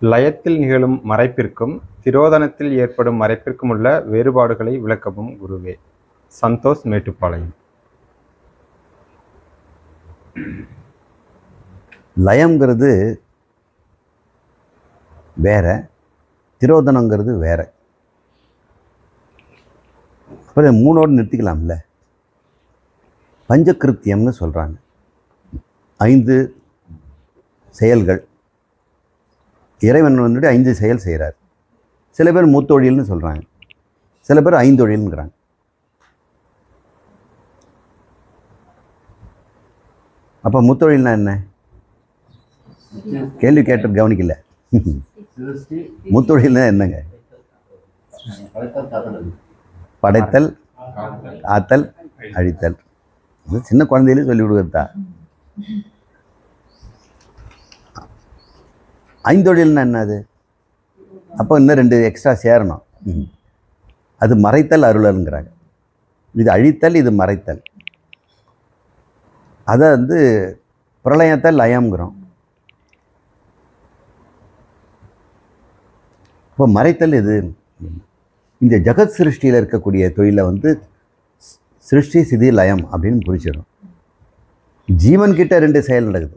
லயத்தில் நிகழும் மறைப்பிற்கும் திரோதனத்தில் ஏற்படும் மறைப்பிற்கும் உள்ள வேறுபாடுகளை விளக்கவும் குருவே. சந்தோஷ் மேட்டுப்பாளையம். லயம்ங்கிறது வேற, திரோதனங்கிறது வேற. அப்புறம் மூணோடு நிறுத்திக்கலாம்ல. பஞ்சகிருத்தியம்னு சொல்கிறாங்க. 5 செயல்கள். இறைவன் வந்துட்டு 5 செயல் செய்கிறார். சில பேர் முத்தொழில்னு சொல்கிறாங்க, சில பேர் 5 தொழில்ங்கிறாங்க. அப்போ முத்தொழில்னா என்ன? கேள்வி கேட்டு கவனிக்கல. முத்தொழில்னா என்னங்க? படைத்தல், காத்தல், அழித்தல். சின்ன குழந்தையிலே சொல்லி கொடுக்குறதா. 5 தொழில்னா என்னது? அப்போ இன்னும் 2 எக்ஸ்ட்ரா சேரணும். அது மறைத்தல், அருளல்ங்கிறாங்க. இது அழித்தல், இது மறைத்தல். அதை வந்து பிரளயத்தை லயம்ங்கிறோம். இப்போ மறைத்தல் இது. இந்த ஜகத் சிருஷ்டியில் இருக்கக்கூடிய தொழிலை வந்து சிருஷ்டி சிதி லயம் அப்படின்னு புரிச்சிடும். ஜீவன் கிட்ட 2 செயல் நடக்குது.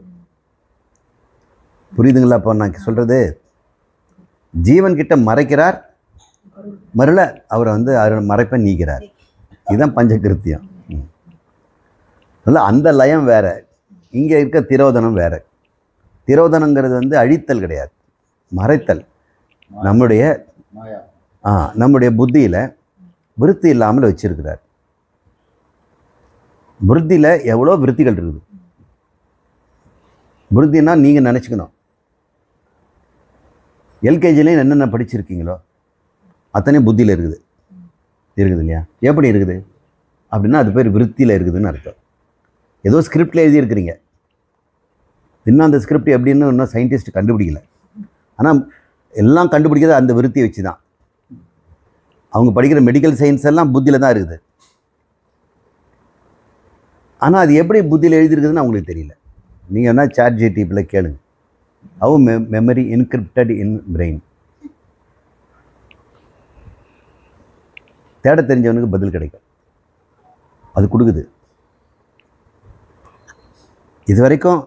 புரியுதுங்களா? இப்போ நான் சொல்கிறது, ஜீவன் கிட்ட மறைக்கிறார், மறுல அவரை வந்து மறைப்பை நீக்கிறார். இதுதான் பஞ்சகிருத்தியம். அந்த லயம் வேற, இங்கே இருக்க திரோதனம் வேற. திரோதனங்கிறது வந்து அழித்தல் கிடையாது, மறைத்தல். நம்முடைய புத்தியில் விருத்தி இல்லாமல் வச்சிருக்கிறார். விருத்தியில் எவ்வளோ விருத்திகள் இருக்குது. விருத்தின்னா நீங்கள் நினச்சிக்கணும், எல்கேஜிலையும் என்னென்ன படிச்சிருக்கீங்களோ அத்தனை புத்தியில் இருக்குது இல்லையா? எப்படி இருக்குது அப்படின்னா அது பேர் விருத்தியில் இருக்குதுன்னு அர்த்தம். ஏதோ ஸ்கிரிப்டில் எழுதியிருக்கிறீங்க. இன்னும் அந்த ஸ்கிரிப்ட் எப்படின்னு இன்னும் சயின்டிஸ்ட் கண்டுபிடிக்கல. ஆனால் எல்லாம் கண்டுபிடிக்கிறது அந்த விருத்தியை வச்சு தான். அவங்க படிக்கிற மெடிக்கல் சயின்ஸ் எல்லாம் புத்தியில் தான் இருக்குது. ஆனால் அது எப்படி புத்தியில் எழுதியிருக்குதுன்னு அவங்களுக்கு தெரியல. நீங்கள் என்ன ChatGPTயில் கேளுங்க, how memory encrypted in brain. தேட தெரிஞ்சவனுக்கு பதில் கிடைக்கும். அது கொடுக்குது. இது வரைக்கும்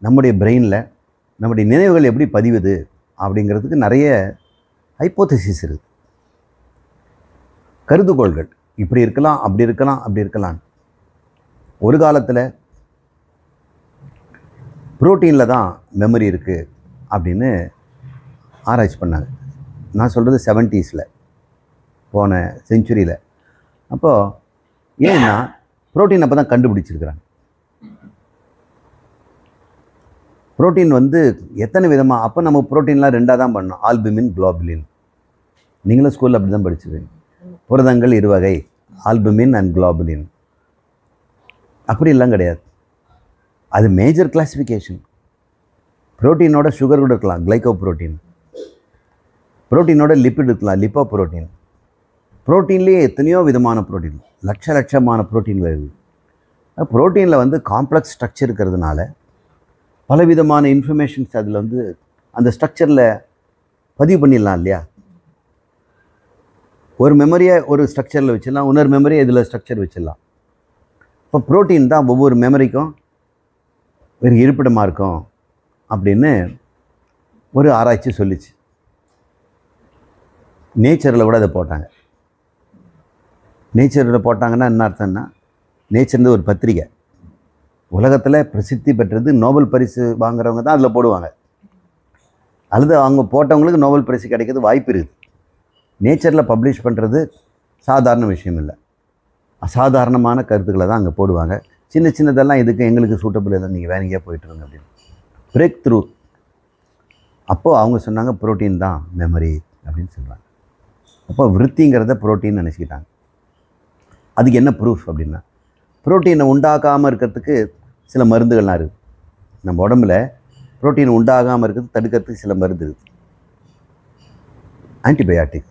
நம்முடைய பிரெயினில் நம்முடைய நினைவுகள் எப்படி பதிவுது அப்படிங்கிறதுக்கு நிறைய ஹைப்போதசிஸ் இருக்குது, கருதுகோள்கள். இப்படி இருக்கலாம், அப்படி இருக்கலாம், அப்படி இருக்கலாம். ஒரு காலத்தில் புரோட்டீனில் தான் மெமரி இருக்குது அப்படின்னு ஆராய்ச்சி பண்ணாங்க. நான் சொல்கிறது 70s போன செஞ்சுரியில். அப்போது ஏன்னா புரோட்டீன் அப்போ தான் கண்டுபிடிச்சிருக்கிறாங்க. புரோட்டீன் வந்து எத்தனை விதமாக, அப்போ நம்ம புரோட்டீன்லாம் 2ஆக தான் பண்ணோம், ஆல்புமின், குளோபுலின். நீங்களும் ஸ்கூலில் அப்படி தான் படிச்சிருக்கீங்க. புரதங்கள் 2 வகை, ஆல்புமின் அண்ட் குளோபுலின். அப்படிலாம் கிடையாது. அது மேஜர் கிளாசிஃபிகேஷன். புரோட்டீனோட சுகர் கூட இருக்கலாம், கிளைகோ புரோட்டீன். புரோட்டீனோட லிப்பிட் இருக்கலாம், லிப்போ புரோட்டீன். புரோட்டீன்லேயே எத்தனையோ விதமான புரோட்டீன், லட்சமான புரோட்டீன்கள் இருக்குது. புரோட்டீனில் வந்து காம்ப்ளெக்ஸ் ஸ்ட்ரக்சர் இருக்கிறதுனால பலவிதமான இன்ஃபர்மேஷன்ஸ் அதில் வந்து அந்த ஸ்ட்ரக்சரில் பதிவு பண்ணிடலாம் இல்லையா? ஒரு மெமரியை ஒரு ஸ்ட்ரக்சரில் வச்சிடலாம், இன்னொரு மெமரியை இதில் ஸ்ட்ரக்சர் வச்சிடலாம். இப்போ புரோட்டீன் தான் ஒவ்வொரு மெமரிக்கும் ஒரு இருப்பிடமாக இருக்கும் அப்படின்னு ஒரு ஆராய்ச்சி சொல்லிச்சு. நேச்சரில் கூட அதை போட்டாங்க. நேச்சரில் போட்டாங்கன்னா என்ன அர்த்தம்னா, நேச்சர்ந்து ஒரு பத்திரிகை, உலகத்தில் பிரசித்தி பெற்றது, நோபல் பரிசு வாங்குறவங்க தான் அதில் போடுவாங்க. அல்லது அவங்க போட்டவங்களுக்கு நோபல் பரிசு கிடைக்கிறது வாய்ப்பு இருக்குது. நேச்சரில் பப்ளிஷ் பண்ணுறது சாதாரண விஷயம் இல்லை, அசாதாரணமான கருத்துக்களை தான் அங்கே போடுவாங்க. சின்ன சின்னதெல்லாம் இதுக்கு எங்களுக்கு சூட்டபிள் இல்லை, நீங்கள் வேலைக்கே போய்ட்டுருங்க அப்படின்னு. Break through. அப்போது அவங்க சொன்னாங்க புரோட்டீன் தான் மெமரி அப்படின்னு சொல்கிறாங்க. அப்போ விருத்திங்கிறத புரோட்டீன் நினச்சிக்கிட்டாங்க. அதுக்கு என்ன ப்ரூஃப் அப்படின்னா, புரோட்டீனை உண்டாக்காமல் இருக்கிறதுக்கு சில மருந்துகள்லாம் இருக்குது. நம்ம உடம்புல புரோட்டீன் உண்டாகாமல் இருக்கிறது தடுக்கிறதுக்கு சில மருந்து இருக்குது. ஆன்டிபயாட்டிக்,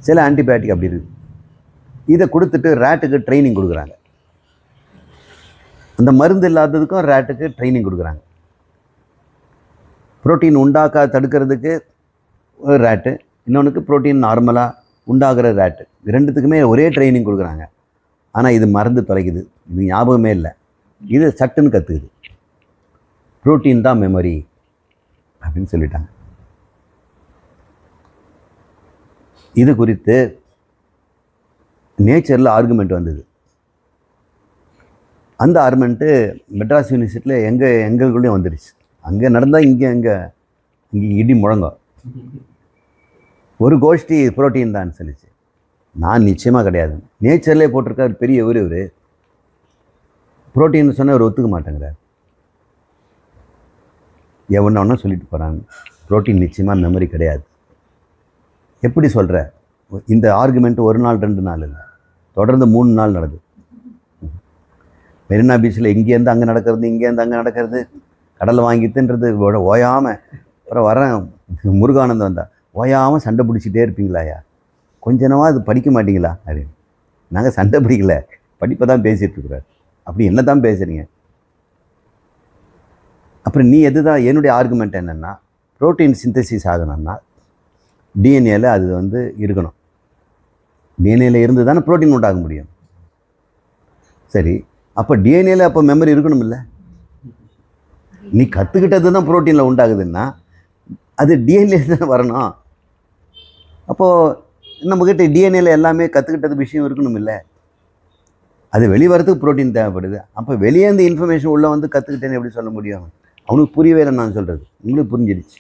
சில ஆன்டிபயாட்டிக் அப்படி இருக்குது. இதை கொடுத்துட்டு ரேட்டுக்கு ட்ரைனிங் கொடுக்குறாங்க. அந்த மருந்து இல்லாததுக்கும் ரேட்டுக்கு ட்ரைனிங் கொடுக்குறாங்க. புரோட்டீன் தடுக்கிறதுக்கு ஒரு ரேட்டு, இன்னொன்றுக்கு புரோட்டீன் நார்மலாக உண்டாகிற ரேட்டு, ரெண்டுத்துக்குமே ஒரே ட்ரைனிங் கொடுக்குறாங்க. ஆனால் இது மறந்து தொலைக்குது, இது ஞாபகமே இல்லை, இது சட்டுன்னு கற்றுக்குது. புரோட்டீன் தான் மெமரி அப்படின்னு சொல்லிட்டாங்க. இது குறித்து நேச்சரில் ஆர்குமெண்ட் வந்தது. அந்த ஆர்குமெண்ட்டு மெட்ராஸ் யூனிவர்சிட்டியில் எங்களுக்குள்ளேயும் வந்துடுச்சு. அங்கே நடந்தால் இங்கே இடி முழங்கும். ஒரு கோஷ்டி புரோட்டீன் தான் சொல்லிச்சு. நான் நிச்சயமாக கிடையாது, நேச்சர்லேயே போட்டிருக்கார் பெரிய இவர் புரோட்டீன் சொன்னால் அவர் ஒத்துக்க மாட்டேங்கிறார். ஒன்றா சொல்லிட்டு போகிறாங்க, புரோட்டீன் நிச்சயமாக மெமரி கிடையாது. எப்படி சொல்கிற? இந்த ஆர்குமெண்ட் ஒரு நாள் 2 நாள் இல்லை, தொடர்ந்து 3 நாள் நடக்குது. மெரினா பீச்சில் இங்கேருந்து அங்கே நடக்கிறது, இங்கேருந்து அங்கே நடக்கிறது, கடலை வாங்கிட்டுன்றது ஓயாமல். அப்புறம் வரேன் முருகானந்தம் வந்தா, ஓயாமல் சண்டை பிடிச்சிட்டே இருப்பீங்களாயா, கொஞ்ச நேரமாக அது படிக்க மாட்டீங்களா அப்படின்னு. நாங்கள் சண்டை பிடிக்கல, படிப்பை தான் பேசிகிட்ருக்குறாரு. அப்படி என்ன தான் பேசுகிறீங்க? அப்புறம் நீ எது தான்? என்னுடைய ஆர்குமெண்ட் என்னென்னா, புரோட்டீன் சிந்தசிஸ் ஆகணும்னா டிஎன்ஏல அது இருக்கணும். டிஎன்ஏல இருந்து தானே புரோட்டீன் உண்டாக முடியும். சரி, அப்போ டிஎன்ஏல அப்போ மெமரி இருக்கணும் இல்லை? நீ கற்றுக்கிட்டது தான் புரோட்டீனில் உண்டாகுதுன்னா அது டிஎன்ஏ தானே வரணும். அப்போது நம்மக்கிட்ட டிஎன்ஏல எல்லாமே கற்றுக்கிட்டது விஷயம் இருக்கணும் இல்லை? அது வெளிவரத்துக்கு புரோட்டீன் தேவைப்படுது. அப்போ வெளியே இந்த இன்ஃபர்மேஷன் உள்ளே கற்றுக்கிட்டேன்னு எப்படி சொல்ல முடியும்? அவனுக்கு புரியவே இல்லை நான் சொல்கிறது. உங்களுக்கு புரிஞ்சிடுச்சு,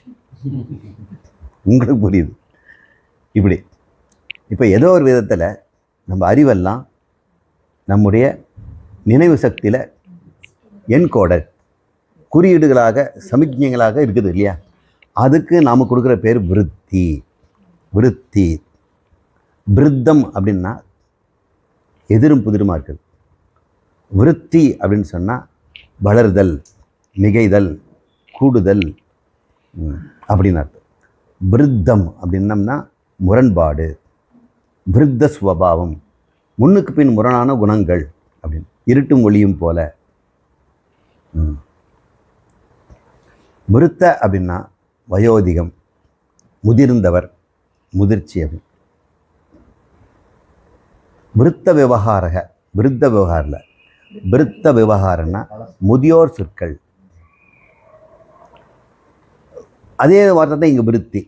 உங்களுக்கு புரியுது. இப்படி இப்போ ஏதோ ஒரு விதத்தில் நம்ம அறிவெல்லாம் நம்முடைய நினைவு சக்தியில் என்கோடட் குறியீடுகளாக சமிக்ஞைகளாக இருக்குது இல்லையா? அதுக்கு நாம் கொடுக்குற பேர் விருத்தி. விருத்தி விருத்தம் அப்படின்னா எதிரும் புதிருமா இருக்குது. விருத்தி அப்படின்னு சொன்னால் வளர்தல், மிகைதல், கூடுதல் அப்படின்னு அர்த்தம். விருத்தம் அப்படின்னம்னா முரண்பாடு, விருத்த ஸ்வபாவம், முன்னுக்கு பின் முரணான குணங்கள் அப்படின்னு. இருட்டும் ஒளியும் போல. விருத்த அப்படின்னா வயோதிகம், முதிர்ந்தவர், முதிர்ச்சி அப்படின்னு. விருத்த விவகாரக, விருத்த விவகாரில் விருத்த விவகாரம்னா முதியோர் சொற்கள். அதே வார்த்தை தான் இங்கே விருத்தி.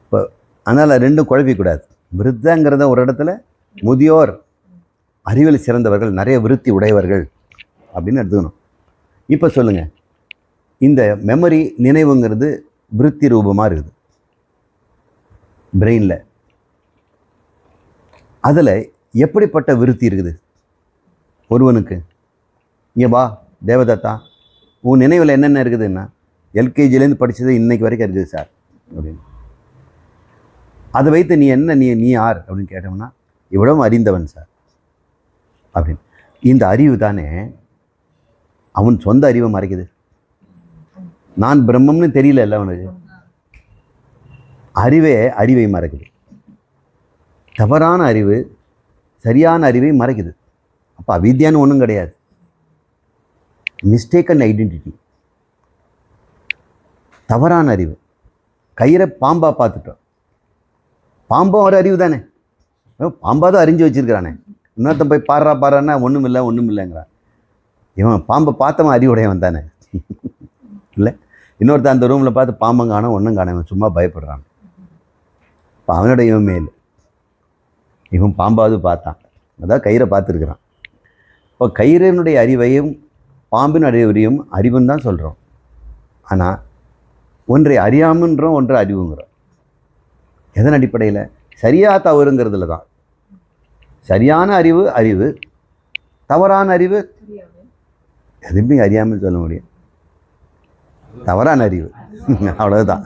இப்போ அதனால் ரெண்டும் குழப்பிக்கூடாது. விருத்தங்கிறத ஒரு இடத்துல முதியோர், அறிவில் சிறந்தவர்கள், நிறைய விருத்தி உடையவர்கள் அப்படின்னு எடுத்துக்கணும். இப்போ சொல்லுங்கள், இந்த மெமரி நினைவுங்கிறது விருத்தி ரூபமாக இருக்குது பிரெயினில். அதில் எப்படிப்பட்ட விருத்தி இருக்குது ஒருவனுக்கு? இங்கே வா தேவதத்தா, உன் நினைவில் என்னென்ன இருக்குதுன்னா, எல்கேஜிலேருந்து படித்தது இன்னைக்கு வரைக்கும் இருக்குது சார் அப்படின்னு. அதை வைத்து நீ என்ன, நீ யார் அப்படின்னு கேட்டோம்னா, இவ்வளவும் அறிந்தவன் சார் அப்படின்னு. இந்த அறிவு தானே அவன் சொந்த அறிவை மறைக்குது. நான் பிரம்மம்னு தெரியல இல்லை அவனுக்கு. அறிவை மறைக்குது. தவறான அறிவு சரியான அறிவை மறைக்குது. அப்போ அவித்யான்னு ஒன்றும் கிடையாது. மிஸ்டேக்கன் ஐடென்டிட்டி, தவறான அறிவு. கயிறை பாம்பா பார்த்துட்டோம், பாம்பும் ஒரு அறிவு தானே, பாம்பா தான் அறிஞ்சு வச்சிருக்கிறானே. இன்னொருத்தன் போய் பாடுறான்னா ஒன்றும் இல்லைங்கிறான். இவன் பாம்பை பார்த்தவன் அறிவுடையவன் தானே இல்லை? இன்னொருத்தன் அந்த ரூமில் பார்த்து பாம்பம் காண ஒன்றும் காண, இவன் சும்மா பயப்படுறான். இப்போ அவனோட இவன் மேல், இவன் பாம்பாவது பார்த்தான், அதான் கயிறை பார்த்துருக்குறான். இப்போ கயிறினுடைய அறிவையும் பாம்பின் அறிவையும் அறிவுன்னு தான் சொல்கிறோம். ஆனால் ஒன்றை அறியாமன்றோம், ஒன்றை அறிவுங்கிறோம். எதன் அடிப்படையில்? சரியா தவறுங்கிறதுல தான். சரியான அறிவு, தவறான அறிவு எதுவுமே அறியாமல் சொல்ல முடியும். தவறான அறிவு அவ்வளவுதான்.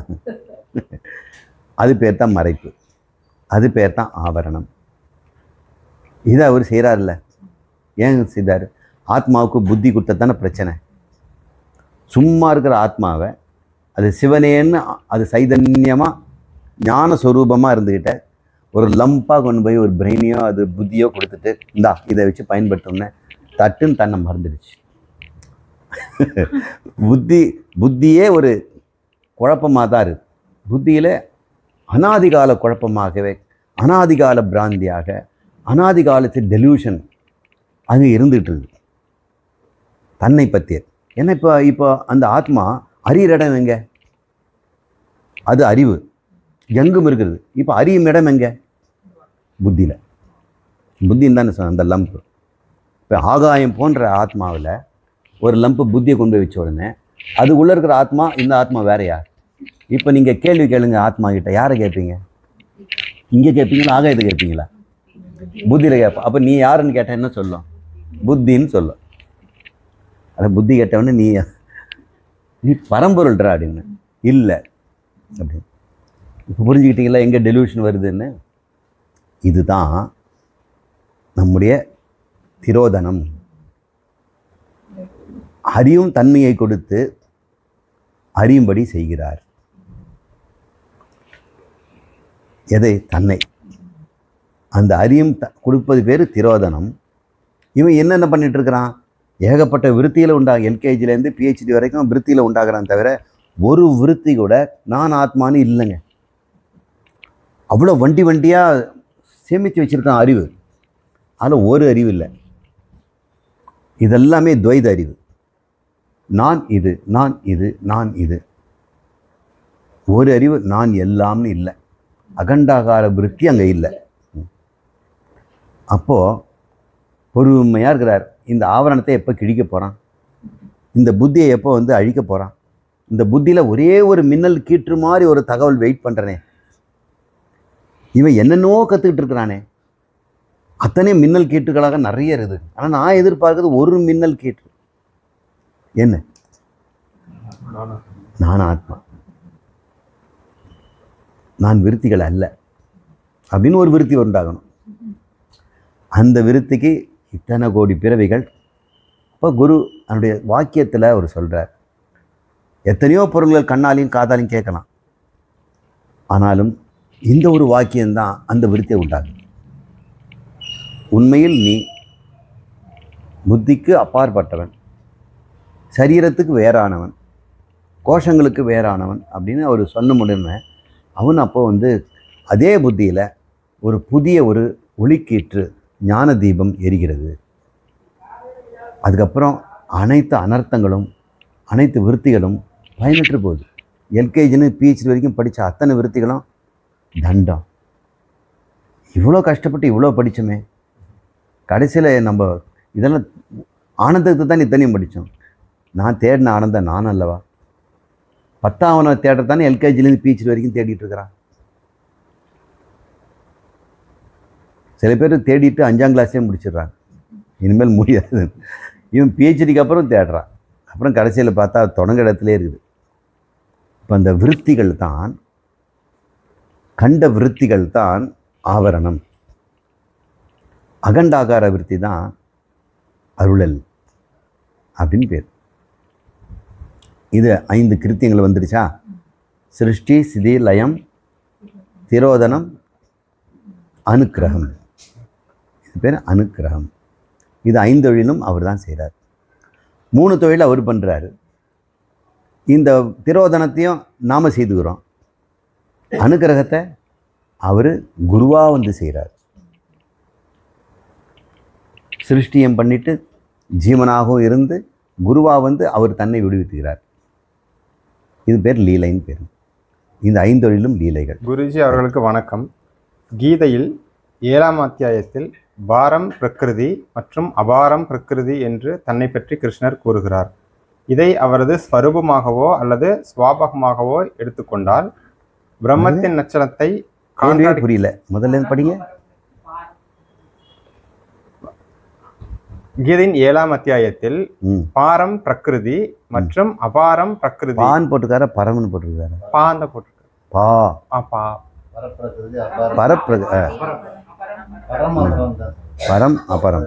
அது பேர் தான் மறைப்பு, அது பேர் தான் ஆவரணம். இதை அவர் செய்கிறார்ல. ஏன் செய்தார்? ஆத்மாவுக்கு புத்தி கொடுத்ததான பிரச்சனை. சும்மா இருக்கிற ஆத்மாவை அது சிவனேன்னு, அது சைதன்யமாக ஞான ஸ்வரூபமாக இருந்துக்கிட்ட ஒரு லம்பாக கொண்டு போய் ஒரு பிரெயினையோ அது புத்தியோ கொடுத்துட்டு, இந்தா இதை வச்சு பயன்படுத்தோம்னு தட்டுன்னு தன்னை மறந்துடுச்சு. புத்தியே ஒரு குழப்பமாக தான் இருக்குது. புத்தியில் அனாதிகால குழப்பமாகவே, அனாதிகால பிராந்தியாக, அனாதிகாலத்து டெலியூஷன் அது இருந்துகிட்டு இருக்குது தன்னை பற்றிய. ஏன்னா இப்போ அந்த ஆத்மா அறிகிற இடம் எங்கே? அது அறிவு எங்கும் இருக்கிறது. இப்போ அறியும் இடம் எங்கே? புத்தியில். புத்தின்னு தானே சொன்ன அந்த லம்ப். இப்போ ஆகாயம் போன்ற ஆத்மாவில் ஒரு லம்பு புத்தியை கொண்டு போய் வச்ச உடனே அது உள்ளே இருக்கிற ஆத்மா, இந்த ஆத்மா வேறையா? இப்போ நீங்கள் கேள்வி கேளுங்க ஆத்மா கிட்ட, யாரை கேட்பீங்க? இங்கே கேட்பீங்களா, ஆகாயத்தை கேட்பீங்களா? புத்தியில் கேட்போம். அப்போ நீ யாருன்னு கேட்டால் என்ன சொல்லும்? புத்தின்னு சொல்லும். அதை புத்தி கேட்டவொடனே நீ பரம்பொருள்றா அப்படின்னு. இல்லை அப்படின்னு. இப்போ புரிஞ்சுக்கிட்டீங்களா எங்கே டெலியூஷன் வருதுன்னு? இதுதான் நம்முடைய திரோதனம். அறியும் தன்மையை கொடுத்து அறியும்படி செய்கிறார். எதை? தன்னை. அந்த அறியும் கொடுப்பது பேர் திரோதனம். இவன் என்னென்ன பண்ணிட்டு இருக்கிறான்? ஏகப்பட்ட விருத்தியில் எல்கேஜிலேருந்து பிஹெச்டி வரைக்கும் விருத்தியில் உண்டாகிறான் தவிர ஒரு விருத்தி கூட நான் ஆத்மானு இல்லைங்க. அவ்வளோ வண்டியாக சேமித்து வச்சுருக்கான் அறிவு. அதில் ஒரு அறிவு இல்லை. இதெல்லாமே துவைத அறிவு. நான் இது, நான் இது, நான் இது. ஒரு அறிவு நான் எல்லாம்னு இல்லை. அகண்டாகார விருத்தி அங்கே இல்லை. அப்போது பொறுமையாக இருக்கிறார். இந்த ஆவரணத்தை எப்போ கிழிக்க போகிறான்? இந்த புத்தியை எப்போ அழிக்க போகிறான்? இந்த புத்தியில் ஒரே ஒரு மின்னல் கீற்று மாதிரி ஒரு தகவல் வெயிட் பண்ணுறனே, இவன் என்னென்னோ கற்றுக்கிட்டு இருக்கிறானே. அத்தனை மின்னல் கீற்றுகளாக நிறைய இருக்குது. ஆனால் நான் எதிர்பார்க்குறது ஒரு மின்னல் கீற்று. என்ன? நான் ஆத்மா, நான் விருத்திகள் அல்ல அப்படின்னு ஒரு விருத்தி உண்டாகணும். அந்த விருத்திக்கு இத்தனை கோடி பிறவிகள். இப்போ குரு அவனுடைய வாக்கியத்தில் அவர் சொல்கிறார், எத்தனையோ பொருள்கள் கண்ணாலையும் காதாலையும் கேட்கலாம், ஆனாலும் இந்த ஒரு வாக்கியம்தான் அந்த விருத்தியை உண்டாகும். உண்மையில் நீ புத்திக்கு அப்பாற்பட்டவன், சரீரத்துக்கு வேறானவன், கோஷங்களுக்கு வேறானவன் அப்படின்னு அவர் சொன்ன முடியுமே. அவன் அப்போ அதே புத்தியில் ஒரு புதிய ஒரு ஒளிக்கீற்று ஞான தீபம் எரிகிறது. அதுக்கப்புறம் அனைத்து அனர்த்தங்களும் அனைத்து விருத்திகளும் பயனற்று போகுது. எல்கேஜின்னு பிஹெச்டி வரைக்கும் படித்த அத்தனை விருத்திகளும் தண்டம். இவ்வளோ கஷ்டப்பட்டு இவ்வளோ படித்தோமே, கடைசியில் நம்ம இதெல்லாம் ஆனந்தத்துக்கு தான் இத்தனையும் படித்தோம். நான் தேடின ஆனந்தம் நான் அல்லவா? 10ஆவன தேடுறதானே எல்கேஜிலேருந்து பிஹெச்டி வரைக்கும் தேடிட்டு இருக்கிறான். சில பேர் தேடிட்டு 5ஆம் கிளாஸ்லேயே முடிச்சிடுறாங்க, இனிமேல் முடியாது. இவன் பிஹெச்டிக்கு அப்புறம் தேடுறான். அப்புறம் கடைசியில் பார்த்தா தொடங்க இடத்துலே இருக்குது. இப்போ அந்த விருத்திகள் தான், கண்ட விருத்திகள் தான் ஆவரணம். அகண்டாகார விருத்தி தான் அருளல் அப்படின்னு பேர். இது 5 கிருத்தியங்கள் வந்துடுச்சா? சிருஷ்டி, சிதி, லயம், திரோதனம், அனுக்கிரகம். இது பேர் அனுக்கிரகம். இது 5 தொழிலும் அவர் தான் செய்கிறார். 3 தொழில் அவர் பண்ணுறாரு. இந்த திரோதனத்தையும் நாம் செய்துக்கிறோம். அனுக்கிரகத்தை அவர் குருவாக செய்கிறார். சிருஷ்டியம் பண்ணிட்டு ஜீவனாகவும் இருந்து குருவாக அவர் தன்னை விடுவித்துகிறார். இது பேர் லீலைன்னு பேர். இந்த 5 தொழிலும் லீலைகள். குருஜி அவர்களுக்கு வணக்கம். கீதையில் 7ஆம் அத்தியாயத்தில் பாரம் பிரகிருதி மற்றும் அபாரம் பிரகிருதி என்று தன்னை பற்றி கிருஷ்ணர் கூறுகிறார். இதை அவரது ஸ்வரூபமாகவோ அல்லது சுவாபகமாகவோ எடுத்துக்கொண்டால் பிரம்மத்தின் லட்சணத்தை புரியல, முதல்ல படிங்க. கீதையின் 7ஆம் அத்தியாயத்தில் பாரம் பிரகிருதி மற்றும் அபாரம் பிரகிருதி. பான் போட்டுக்கார, பரம்னு போட்டிருக்காரு. பாந்த போட்டிருக்காரு. பரம் அபரம்.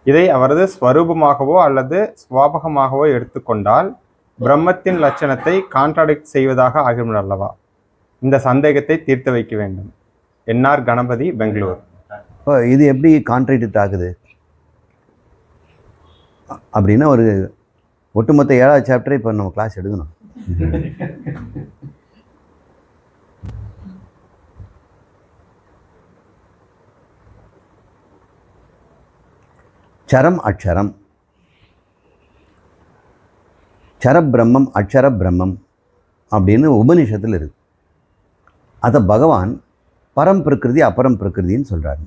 இதை அவரது ஸ்வரூபமாகவோ அல்லது சுவாபகமாகவோ எடுத்துக்கொண்டால் பிரம்மத்தின் லட்சணத்தை கான்ட்ராடிக்ட் செய்வதாக ஆகிவிடும் அல்லவா? இந்த சந்தேகத்தை தீர்த்து வைக்க வேண்டும். என்ஆர் கணபதி, பெங்களூர். இது எப்படி கான்ட்ராடிக்ட் ஆகுது? அப்படின்னா ஒரு ஒட்டுமொத்த 7வது சாப்டரை இப்போ நம்ம கிளாஸ் எடுக்கணும். சரம் அக்ஷரம், சரபிரம்மம் அக்ஷர பிரம்மம் அப்படின்னு உபனிஷத்தில் இருக்கு. அதை பகவான் பரம் பிரகிருதி அபரம் பிரகிருதின்னு சொல்கிறாரு.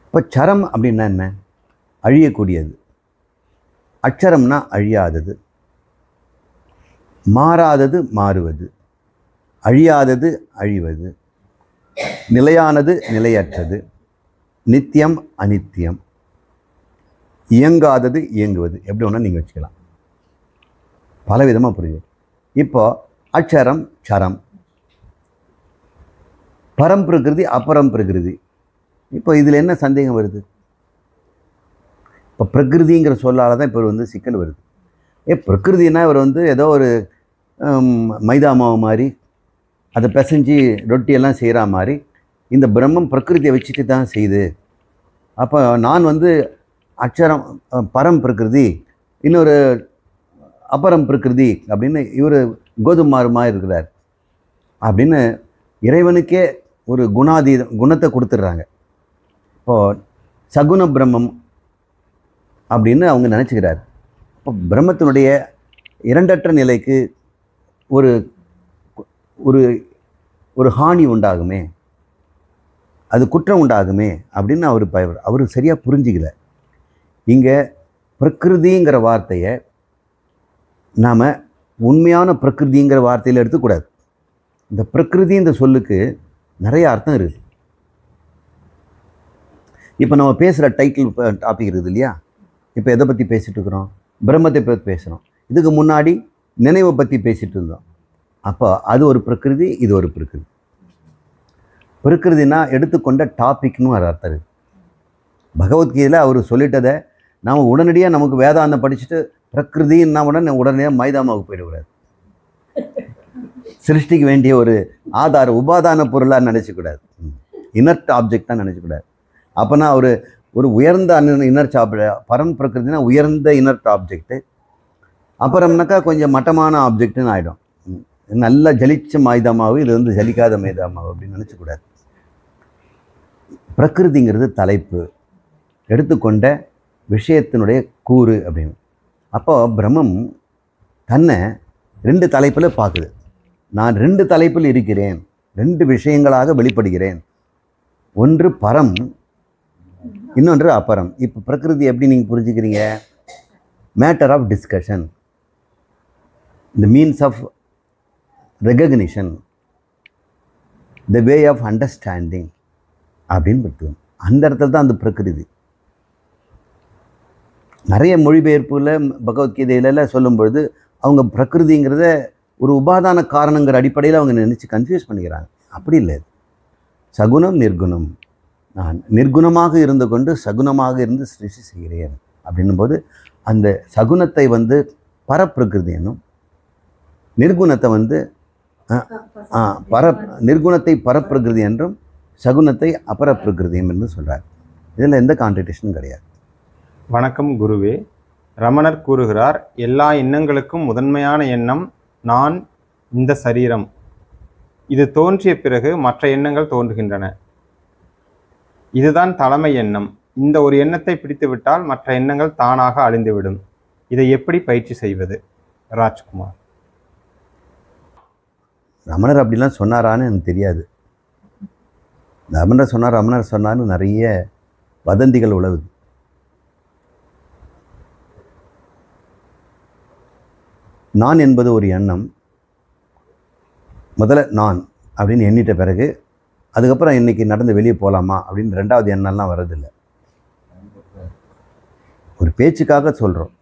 இப்போ சரம் அப்படின்னா என்ன? அழியக்கூடியது. அக்ஷரம்னா அழியாதது, மாறாதது மாறுவது, அழியாதது அழிவது, நிலையானது நிலையற்றது, நித்தியம் அனித்தியம், இயங்காதது இயங்குவது. எப்படி ஒன்றா நீங்கள் வச்சுக்கலாம், பலவிதமாக புரியுது. இப்போ அக்ஷரம் சரம், பரம் பிரகிருதி அபரம் பிரகிருதி. இப்போ இதில் என்ன சந்தேகம் வருது? இப்போ பிரகிருதிங்கிற சொல்லால் தான் இப்போ வந்து சிக்கல் வருது. பிரகிருதினா இவர் வந்து ஏதோ ஒரு மைதா மாவு மாதிரி அதை பிசைஞ்சு ரொட்டியெல்லாம் செய்கிற மாதிரி இந்த பிரம்மம் பிரகிருதியை வச்சுட்டு தான் செய்யுது. அப்போ நான் வந்து அக்ஷரம் பரம் பிரகிருதி, இன்னொரு அபரம் பிரகிருதி அப்படின்னு இவர் கோதுமாறுமாக இருக்கிறார் அப்படின்னு இறைவனுக்கே ஒரு குணத்தை கொடுத்துட்றாங்க. இப்போது சகுன பிரம்மம் அப்படின்னு அவங்க நினச்சிக்கிறார். இப்போ பிரம்மத்தினுடைய இரண்டற்ற நிலைக்கு ஒரு ஒரு ஒரு ஹானி உண்டாகுமே, அது குற்றம் உண்டாகுமே அப்படின்னு அவர் சரியாக புரிஞ்சிக்கல. இங்கே பிரகிருதிங்கிற வார்த்தையை நாம் உண்மையான பிரகிருதிங்கிற வார்த்தையில் எடுத்துக்கூடாது. இந்த பிரகிருதி இந்த சொல்லுக்கு நிறைய அர்த்தம் இருக்குது. இப்போ நம்ம பேசுகிற டைட்டில் டாபிக் இருக்குது இல்லையா? இப்போ எதை பற்றி பேசிகிட்டு இருக்கிறோம்? பிரம்மத்தை பற்றி பேசுகிறோம். இதுக்கு முன்னாடி நினைவை பற்றி பேசிகிட்டு இருந்தோம். அப்போ அது ஒரு பிரகிருதி, இது ஒரு பிரகிருதி. பிரகிருதினா எடுத்துக்கொண்ட டாபிக்னு ஒரு அர்த்தம் இருக்குது. பகவத்கீதையில் அவர் சொல்லிட்டதை நாம் உடனடியாக நமக்கு வேதாந்தம் படிச்சுட்டு பிரகிருதின்னா உடனடியாக மைதாமாவுக்கு போயிடக்கூடாது. சிருஷ்டிக்கு வேண்டிய ஒரு உபாதான பொருளாக நினச்சிக்கூடாது, இனர்ட் ஆப்ஜெக்டாக நினச்சிக்கூடாது. அப்போனா ஒரு உயர்ந்த இனர்ட் ஆப்ஜெக்ட், பரம் பிரகிருதினா உயர்ந்த இனர்ட் ஆப்ஜெக்டு, அப்புறம்னாக்கா கொஞ்சம் மட்டமான ஆப்ஜெக்டுன்னு ஆகிடும். நல்லா ஜலிச்ச மைதாமாவு, இது வந்து ஜலிக்காத மைதாமாவு அப்படின்னு நினச்சிக்கூடாது. பிரகிருதிங்கிறது தலைப்பு, எடுத்துக்கொண்ட விஷயத்தினுடைய கூறு அப்படின்னு. அப்போ பிரம்மம் தன்னை 2 தலைப்பில் பார்க்குது. நான் 2 தலைப்பில் இருக்கிறேன், 2 விஷயங்களாக வெளிப்படுகிறேன். ஒன்று பரம், இன்னொன்று அபரம். இப்போ பிரகிருதி எப்படி நீங்கள் புரிஞ்சுக்கிறீங்க? Matter of discussion, the means of recognition, the way of understanding அப்படின்னு படுத்துவோம். அந்த இடத்துல தான் அந்த பிரகிருதி. நிறைய மொழிபெயர்ப்புல பகவத்கீதையில சொல்லும்பொழுது அவங்க பிரகிருதிங்கிறத ஒரு உபாதான காரணங்கிற அடிப்படையில் அவங்க நினச்சி கன்ஃபியூஸ் பண்ணிக்கிறாங்க. அப்படி இல்லை. சகுனம் நிர்குணம், நான் நிர்குணமாக இருந்து கொண்டு சகுனமாக இருந்து சிருஷ்டி செய்கிறேன் அப்படின்னும் போது அந்த சகுனத்தை வந்து பரப்பிரகிருதி என்னும், நிர்குணத்தை வந்து நிர்குணத்தை பரப்பிரகிருதி என்றும் சகுனத்தை அபரப்பிரகிருதியும் என்று சொல்கிறார். இதில் எந்த கான்ட்ரடிக்ஷனும் கிடையாது. வணக்கம் குருவே. ரமணர் கூறுகிறார், எல்லா எண்ணங்களுக்கும் முதன்மையான எண்ணம் நான், இந்த சரீரம். இது தோன்றிய பிறகு மற்ற எண்ணங்கள் தோன்றுகின்றன. இதுதான் தலைமை எண்ணம். இந்த ஒரு எண்ணத்தை பிடித்துவிட்டால் மற்ற எண்ணங்கள் தானாக அழிந்துவிடும். இதை எப்படி பயிற்சி செய்வது? ராஜ்குமார். ரமணர் அப்படிலாம் சொன்னாரான்னு எனக்கு தெரியாது. ரமணர் சொன்னார்னு நிறைய வதந்திகள் உழவுது. நான் என்பது ஒரு எண்ணம். முதல்ல நான் அப்படின்னு எண்ணிட்ட பிறகு அதுக்கப்புறம் இன்றைக்கி நடந்து வெளியே போகலாமா அப்படின்னு 2வது எண்ணம்லாம் வர்றதில்லை. ஒரு பேச்சுக்காக சொல்கிறோம்.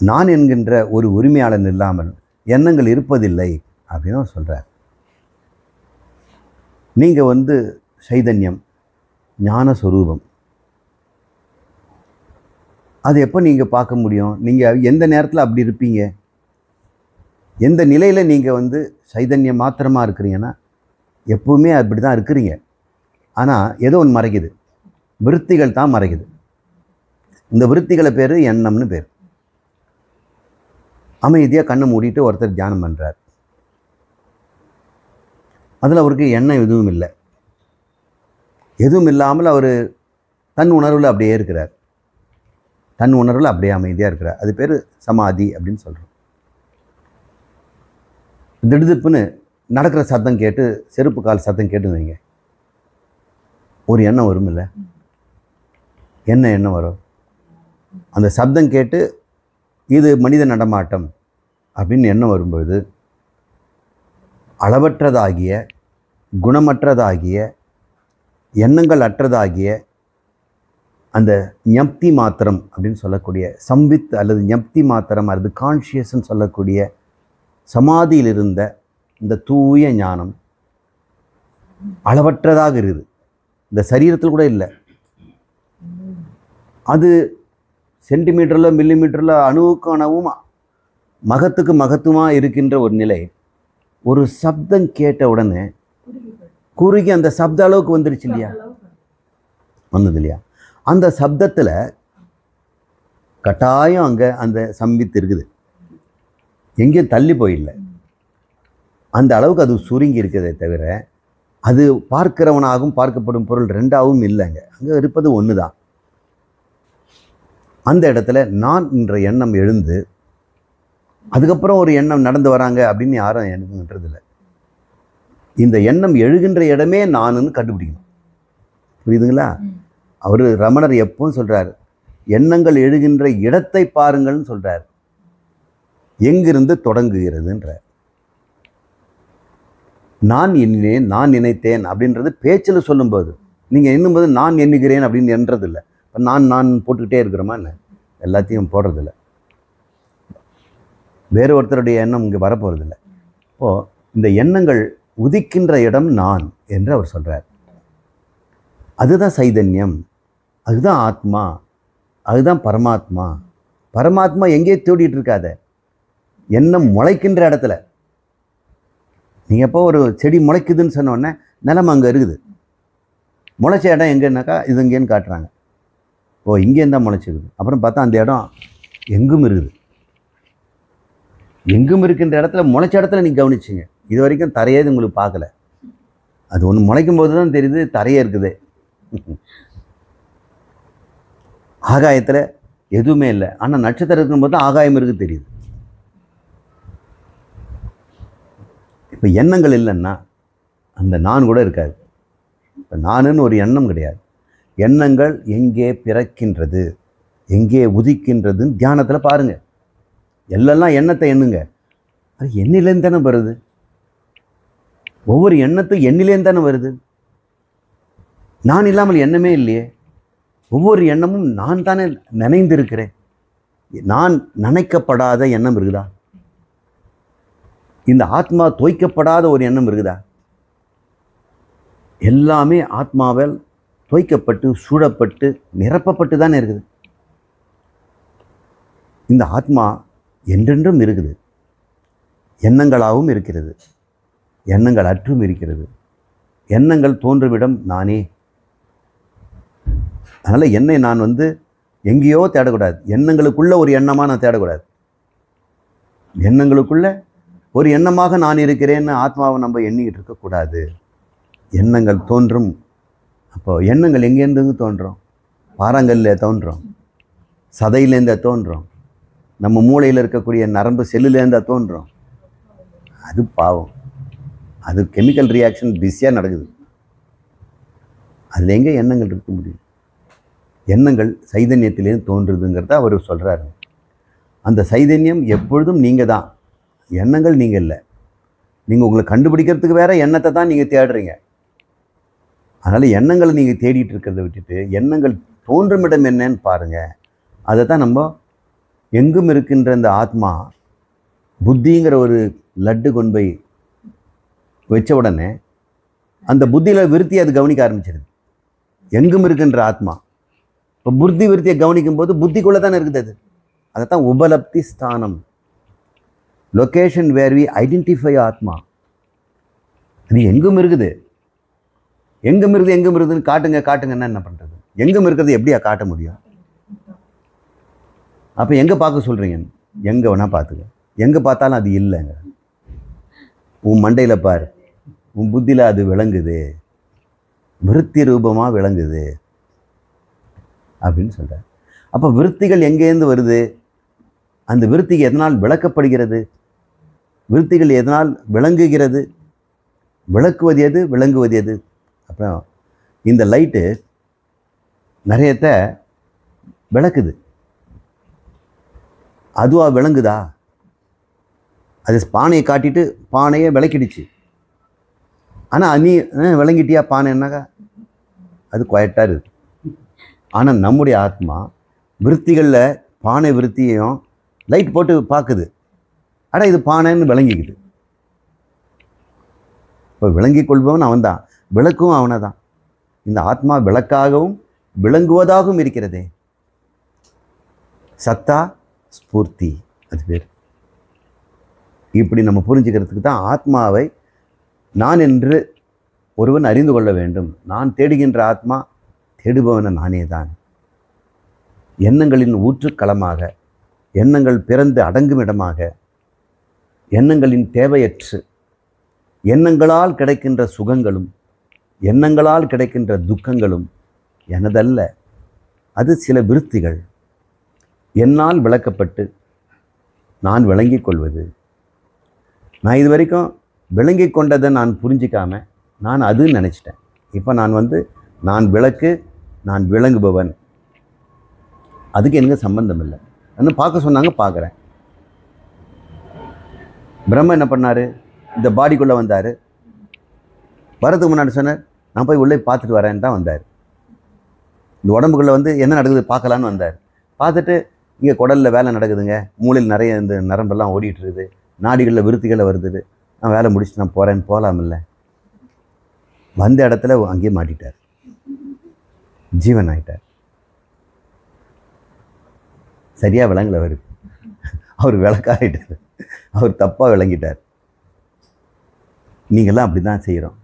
நான் என்கின்ற ஒரு உரிமையாளன் இல்லாமல் எண்ணங்கள் இருப்பதில்லை அப்படின்னு சொல்கிறார். நீங்கள் வந்து சைதன்யம், ஞானஸ்வரூபம். அது எப்போ நீங்கள் பார்க்க முடியும்? நீங்கள் எந்த நேரத்தில் அப்படி இருப்பீங்க? எந்த நிலையில் நீங்கள் வந்து சைதன்யம் மாத்திரமாக இருக்கிறீங்கன்னா எப்பவுமே அப்படி தான் இருக்கிறீங்க. ஆனால் ஏதோ ஒன்று மறைக்குது, விருத்திகள் தான் மறைக்குது. இந்த விருத்திகளை பேர் எண்ணம்னு பேர். அமைதியாக கண்ணை மூடிட்டு ஒருத்தர் தியானம் பண்ணுறார். அதில் அவருக்கு எண்ணம் எதுவும் இல்லை. எதுவும் இல்லாமல் அவர் தன் உணர்வில் அப்படியே இருக்கிறார். தன் உணர்வில் அப்படியே அமைதியாக இருக்கிறார். அது பேர் சமாதி அப்படின்னு சொல்கிறோம். திடுதிப்புன்னு நடக்கிற சத்தம் கேட்டு, செருப்பு கால் சத்தம் கேட்டு வைங்க, ஒரு எண்ணம் வரும் இல்லை? என்ன எண்ணம் வரும்? அந்த சப்தம் கேட்டு இது மனித நடமாட்டம் அப்படின்னு எண்ணம் வரும்போது அளவற்றதாகிய, குணமற்றதாகிய, எண்ணங்கள் அற்றதாகிய அந்த ஞப்தி மாத்திரம் அப்படின்னு சொல்லக்கூடிய சம்வித் அல்லது ஞப்தி மாத்திரம் அல்லது கான்ஷியஸ்ன்னு சொல்லக்கூடிய சமாதியில் இருந்த இந்த தூய ஞானம் அளவற்றதாக இருக்குது. இந்த சரீரத்தில் கூட இல்லை. அது சென்டிமீட்டரில், மில்லிமீட்டரில், அணுவுக்கு அணுவும் மகத்துக்கு மகத்துவமாக இருக்கின்ற ஒரு நிலை. ஒரு சப்தம் கேட்ட உடனே குறுகி அந்த சப்த அளவுக்கு வந்துடுச்சு இல்லையா? வந்தது இல்லையா? அந்த சப்தத்தில் கட்டாயம் அங்கே அந்த சம்வித் இருக்குது, எங்கேயும் தள்ளி போயிடல. அந்த அளவுக்கு அது சுருங்கி இருக்கிறதே தவிர அது பார்க்கிறவனாகவும் பார்க்கப்படும் பொருள் ரெண்டாகவும் இல்லைங்க. அங்கே இருப்பது ஒன்று தான். அந்த இடத்துல நான் என்ற எண்ணம் எழுந்து அதுக்கப்புறம் ஒரு எண்ணம் நடந்து வராங்க அப்படின்னு யாரும் எனக்குன்றதில்லை. இந்த எண்ணம் எழுகின்ற இடமே நானுன்னு கண்டுபிடிக்கணும். புரியுதுங்களா? அவர் ரமணர் எப்பவும் சொல்கிறார், எண்ணங்கள் எழுகின்ற இடத்தை பாருங்கள்னு சொல்கிறார். எங்கிருந்து தொடங்குகிறதுன்ற நான் எண்ணினேன், நான் நினைத்தேன் அப்படின்றது பேச்சில் சொல்லும்போது, நீங்கள் எண்ணும்போது நான் எண்ணுகிறேன் அப்படின்னு என்றதில்லை. இப்போ நான் போட்டுக்கிட்டே இருக்கிறோமா என்ன? எல்லாத்தையும் போடுறதில்லை. வேறு ஒருத்தருடைய எண்ணம் இங்கே வரப்போகிறதில்ல. இப்போது இந்த எண்ணங்கள் உதிக்கின்ற இடம் நான் என்று அவர் சொல்கிறார். அதுதான் சைதன்யம், அதுதான் ஆத்மா, அதுதான் பரமாத்மா. பரமாத்மா எங்கேயே தேடிட்டு இருக்காத, எண்ணம் முளைக்கின்ற இடத்துல. நீங்கள் எப்போ ஒரு செடி முளைக்குதுன்னு சொன்னோடனே நிலம் அங்கே இருக்குது. முளைச்ச இடம் எங்கேன்னாக்கா இது இங்கேன்னு காட்டுறாங்க. ஓ, இங்கேயும் தான் முளைச்சிருக்குது. அப்புறம் பார்த்தா அந்த இடம் எங்கும் இருக்குது. எங்கும் இருக்கின்ற இடத்துல முளைச்ச இடத்துல நீங்கள் கவனிச்சிங்க. இது வரைக்கும் தரையே உங்களுக்கு பார்க்கல. அது ஒன்று முளைக்கும் போது தான் தெரியுது தரையே இருக்குது. ஆகாயத்தில் எதுவுமே இல்லை, ஆனால் நட்சத்திரம் இருக்கும்போது தான் ஆகாயம் இருக்குது தெரியுது. இப்போ எண்ணங்கள் இல்லைன்னா அந்த நான் கூட இருக்காது. இப்போ நானுன்னு ஒரு எண்ணம் கிடையாது. எண்ணங்கள் எங்கே பிறக்கின்றது, எங்கே உதிக்கின்றதுன்னு தியானத்தில் பாருங்கள். எல்லாம் எண்ணத்தை எண்ணுங்க. அது எண்ணிலேருந்து தானே வருது. ஒவ்வொரு எண்ணத்தும் எண்ணிலேருந்து தானே வருது. நான் இல்லாமல் எண்ணமே இல்லையே. ஒவ்வொரு எண்ணமும் நான் தானே நினைந்திருக்கிறேன். நான் நினைக்கப்படாத எண்ணம் இருக்குதா? இந்த ஆத்மா தோய்க்கப்படாத ஒரு எண்ணம் இருக்குதா? எல்லாமே ஆத்மாவால் தோய்க்கப்பட்டு சூழப்பட்டு நிரப்பப்பட்டு தானே இருக்குது. இந்த ஆத்மா என்றென்றும் இருக்குது. எண்ணங்களாகவும் இருக்கிறது, எண்ணங்கள் அற்றும் இருக்கிறது. எண்ணங்கள் தோன்றுமிடம் நானே. அதனால் என்னை நான் எங்கேயோ தேடக்கூடாது. எண்ணங்களுக்குள்ள ஒரு எண்ணமாக நான் தேடக்கூடாது. எண்ணங்களுக்குள்ள ஒரு எண்ணமாக நான் இருக்கிறேன்னு ஆத்மாவை நம்ம எண்ணிக்கிட்டு இருக்கக்கூடாது. எண்ணங்கள் தோன்றும். அப்போ எண்ணங்கள் எங்கேருந்து தோன்றும்? பாறாங்கல்ல தோன்றும், சதையிலேருந்து தோன்றும், நம்ம மூளையில் இருக்கக்கூடிய நரம்பு செல்லுலேருந்து தோன்றும். அது பாவம். அது கெமிக்கல் ரியாக்ஷன் பிஸியாக நடக்குது. அதில் எங்கே எண்ணங்கள் இருக்க முடியும்? எண்ணங்கள் சைதன்யத்திலேருந்து தோன்றுதுங்கிறத அவர் சொல்கிறாரு. அந்த சைதன்யம் எப்பொழுதும் நீங்கள் தான், எண்ணங்கள் நீங்கள் இல்லை. நீங்கள் உங்களை கண்டுபிடிக்கிறதுக்கு வேறு எண்ணத்தை தான் நீங்கள் தேடுறீங்க. அதனால் எண்ணங்களை நீங்கள் தேடிட்டு இருக்கிறத விட்டுட்டு எண்ணங்கள் தோன்றும் இடம் என்னன்னு பாருங்கள். அதை தான் நம்ம எங்கும் இருக்கின்ற இந்த ஆத்மா புத்திங்கிற ஒரு லட்டு கொண்டு போய் வச்ச உடனே அந்த புத்தியில் விருத்தி அது கவனிக்க ஆரம்பிச்சிருது. எங்கும் இருக்கின்ற ஆத்மா இப்போ புத்தி விருத்தியை கவனிக்கும் போது புத்திக்குள்ளே தானே இருக்குது அது. அதைத்தான் உபலப்தி ஸ்தானம், லொக்கேஷன் வேர் வி ஐடென்டிஃபை ஆத்மா. அது எங்கும் இருக்குது. எங்கும் இருக்குதுன்னு காட்டுங்கன்னா என்ன பண்ணுறது? எங்கும் இருக்கிறது எப்படியா காட்ட முடியும்? அப்போ எங்கே பார்க்க சொல்கிறீங்க? எங்கே வேணால் பார்த்துக்க. எங்கே பார்த்தாலும் அது இல்லைங்க. உன் மண்டையில் பார், உன் புத்தியில் அது விளங்குது, விருத்தி ரூபமாக விளங்குது அப்படின்னு சொல்கிறார். அப்போ விருத்திகள் எங்கேருந்து வருது? அந்த விருத்திக்கு எதனால் விளக்கப்படுகிறது? விருத்திகள் எதனால் விளங்குகிறது? விளக்குவது எது, விளங்குவது எது? அப்புறம் இந்த லைட்டு நிறையத்தை விளக்குது, அதுவாக விளங்குதா? அது பானையை காட்டிட்டு பானையை விளக்கிடுச்சு. ஆனால் நீ விளங்கிட்டியா பானைன்னாக்கா அது குவாய்ட்டாக இருக்குது. ஆனால் நம்முடைய ஆத்மா விருத்திகளில் பானை விருத்தியையும் லைட் போட்டு பார்க்குது. ஆனால் இது பானைன்னு விளங்கிக்குது. இப்போ விளங்கி கொள்பவன் அவன் தான், விளக்கும் அவனை தான். இந்த ஆத்மா விளக்காகவும் விளங்குவதாகவும் இருக்கிறதே. சத்தா ஸ்பூர்த்தி, அது பேர். இப்படி நம்ம புரிஞ்சுக்கிறதுக்கு தான் ஆத்மாவை நான் என்று ஒருவன் அறிந்து கொள்ள வேண்டும். நான் தேடுகின்ற ஆத்மா தேடுபவன நானே தான். எண்ணங்களின் ஊற்றுக்களமாக, எண்ணங்கள் பிறந்து அடங்கும் இடமாக, எண்ணங்களின் தேவையற்று எண்ணங்களால் கிடைக்கின்ற சுகங்களும் எண்ணங்களால் கிடைக்கின்ற துக்கங்களும் எனதல்ல. அது சில விருத்திகள் என்னால் விளக்கப்பட்டு நான் விளங்கி கொள்வது. நான் இது வரைக்கும் விளங்கி கொண்டதை நான் புரிஞ்சிக்காம நான் அதுன்னு நினச்சிட்டேன். இப்போ நான் விளக்கு, நான் விளங்குபவன், அதுக்கு எனக்கு சம்பந்தம் இல்லை. இன்னும் பார்க்க சொன்னாங்க, பார்க்குறேன். பிரம்ம என்ன பண்ணார்? இந்த பாடிக்குள்ளே வந்தார். வரதுக்கு முன்னாடி சொன்னார், நான் போய் உள்ளே பார்த்துட்டு வரேன்னு தான் வந்தார். இந்த உடம்புக்குள்ளே என்ன நடக்குது பார்க்கலான்னு வந்தார். பார்த்துட்டு இங்கே குடலில் வேலை நடக்குதுங்க, மூளையில் நிறைய இந்த நரம்பெல்லாம் ஓடிட்டு இருக்குது, நாடிகளில் விருத்திகளை வருது, நான் வேலை முடிச்சுட்டு நான் போகிறேன்னு போகலாமில்ல. வந்த இடத்துல அங்கேயே மாட்டிட்டார், ஜீவன் ஆகிட்டார். சரியாக விளங்கலை அவர் விளக்காகிட்டார், அவர் தப்பாக விளங்கிட்டார். நீங்கள்லாம் அப்படி தான் செய்கிறோம்.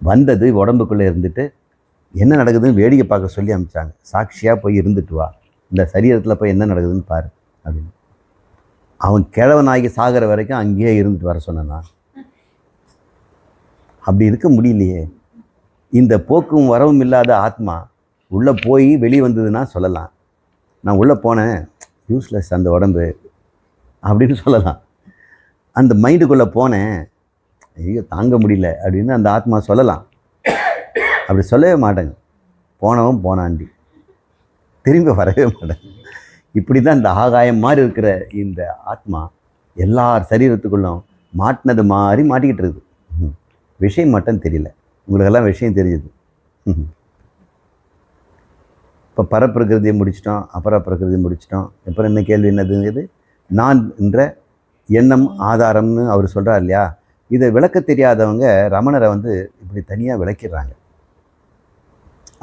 வந்தது உடம்புக்குள்ளே இருந்துட்டு என்ன நடக்குதுன்னு வேடிக்கை பார்க்க சொல்லி அனுப்பிச்சாங்க. சாட்சியாக போய் இருந்துட்டு வா, இந்த சரீரத்தில் போய் என்ன நடக்குதுன்னு பாரு அப்படின்னு. அவன் கிழவனாகி சாகிற வரைக்கும் அங்கேயே இருந்துட்டு வர சொன்னான். அப்படி இருக்க முடியலையே. இந்த போக்கும் வரவும் இல்லாத ஆத்மா உள்ளே போய் வெளியே வந்ததுன்னா சொல்லலாம், நான் உள்ளே போனேன், யூஸ்லெஸ் அந்த உடம்பு அப்படின்னு சொல்லலாம். அந்த மைண்டுக்குள்ளே போனேன், ஐயோ தாங்க முடியல அப்படின்னு அந்த ஆத்மா சொல்லலாம். அப்படி சொல்லவே மாட்டேங்க. போனவன் போனாண்டி, திரும்பி வரவே மாட்டேன். இப்படி தான் இந்த ஆகாயம் மாதிரி இருக்கிற இந்த ஆத்மா எல்லார் சரீரத்துக்குள்ளும் மாட்டினது மாதிரி மாட்டிக்கிட்டு இருக்குது. விஷயம் மட்டும் தெரியல. உங்களுக்கெல்லாம் விஷயம் தெரியுது. இப்போ பரப்பிரகிருதியை முடிச்சிட்டோம், அபரப்பிரகிருதியை முடிச்சிட்டோம். அப்புறம் என்ன கேள்வி என்னதுங்கிறது? நான் என்ற எண்ணம் ஆதாரம்னு அவர் சொல்கிறார் இல்லையா? இதை விளக்க தெரியாதவங்க ரமணரை இப்படி தனியாக விளக்கிடுறாங்க.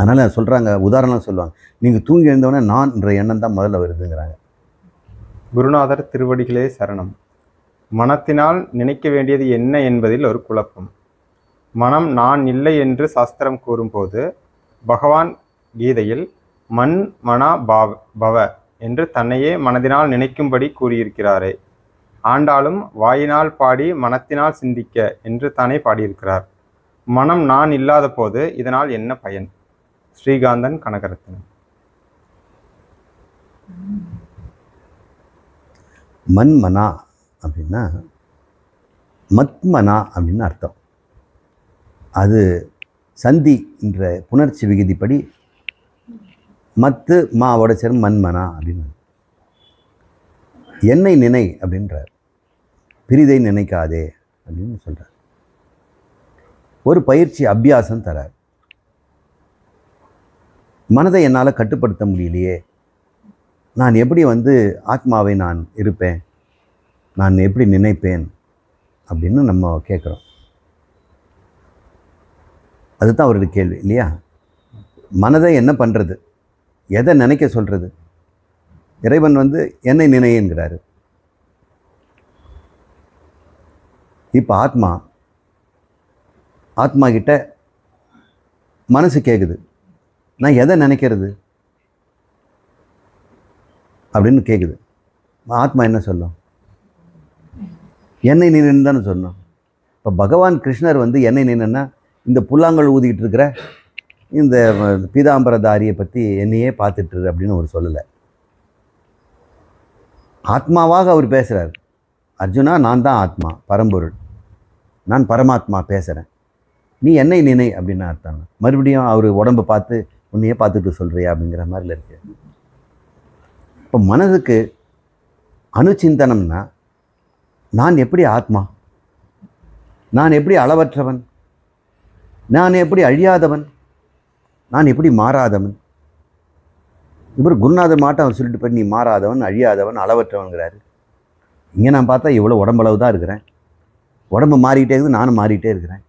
அதனால் சொல்கிறாங்க, உதாரணம் சொல்லுவாங்க, நீங்கள் தூங்கி எழுந்தவொடனே நான் என்ற எண்ணம் தான் முதல்ல வருதுங்கிறாங்க. குருநாதர் திருவடிகளே சரணம். மனத்தினால் நினைக்க வேண்டியது என்ன என்பதில் ஒரு குழப்பம். மனம் நான் இல்லை என்று சாஸ்திரம் கூறும்போது பகவான் கீதையில் மன் மனா பவ என்று தன்னையே மனதினால் நினைக்கும்படி கூறியிருக்கிறாரே. ஆண்டாலும் வாயினால் பாடி மனத்தினால் சிந்திக்க என்று தானே பாடியிருக்கிறார். மனம் நான் இல்லாத போது இதனால் என்ன பயன்? ஸ்ரீகாந்தன், கனகரத்னம். மன்மனா அப்படின்னா மத்மனா அப்படின்னு அர்த்தம். அது சந்தி என்ற புணர்ச்சி விகுதிப்படி மத்து மாவோட சேரும் மன்மனா அப்படின்னு. என்னை நினை அப்படின்றார், பிரிதை நினைக்காதே அப்படின்னு சொல்கிறார். ஒரு பயிற்சி அபியாசம் தரார். மனதை என்னால் கட்டுப்படுத்த முடியலையே, நான் எப்படி ஆத்மாவை நான் இருப்பேன், நான் எப்படி நினைப்பேன் அப்படின்னு நம்ம கேட்குறோம். அதுதான் அவருடைய கேள்வி இல்லையா? மனதை என்ன பண்ணுறது, எதை நினைக்க சொல்கிறது? இறைவன் என்னை நினைங்கிறாரு. இப்போ ஆத்மா கிட்ட மனசு கேட்குது, நான் எதை நினைக்கிறது அப்படின்னு கேட்குது. ஆத்மா என்ன சொல்லும்? என்னை நினைன்னு தானே சொல்லணும். இப்போ பகவான் கிருஷ்ணர் வந்து என்னை நினைன்னா இந்த புல்லாங்கல் ஊதிக்கிட்டு இருக்கிற இந்த பீதாம்பரதாரியை பற்றி என்னையே பார்த்துட்டு அப்படின்னு அவர் சொல்லலை. ஆத்மாவாக அவர் பேசுகிறார். அர்ஜுனா, நான் தான் ஆத்மா, பரம்பொருள், நான் பரமாத்மா பேசுகிறேன், நீ என்னை நினை அப்படின்னு அர்த்தம். மறுபடியும் அவர் உடம்பை பார்த்து உன்னையே பார்த்துட்டு சொல்கிறியா அப்படிங்கிற மாதிரில இருக்கு. இப்போ மனதுக்கு அணுச்சிந்தனம்னா, நான் எப்படி ஆத்மா, நான் எப்படி அளவற்றவன், நான் எப்படி அழியாதவன், நான் எப்படி மாறாதவன். இவர் குருநாதர் மாட்டம் அவர் சொல்லிட்டு போய் நீ மாறாதவன், அழியாதவன், அளவற்றவன்கிறாரு. இங்கே நான் பார்த்தா இவ்வளோ உடம்பளவு தான் இருக்கிறேன், உடம்பு மாறிக்கிட்டே இருக்குது, நானும் மாறிக்கிட்டே இருக்கிறேன்.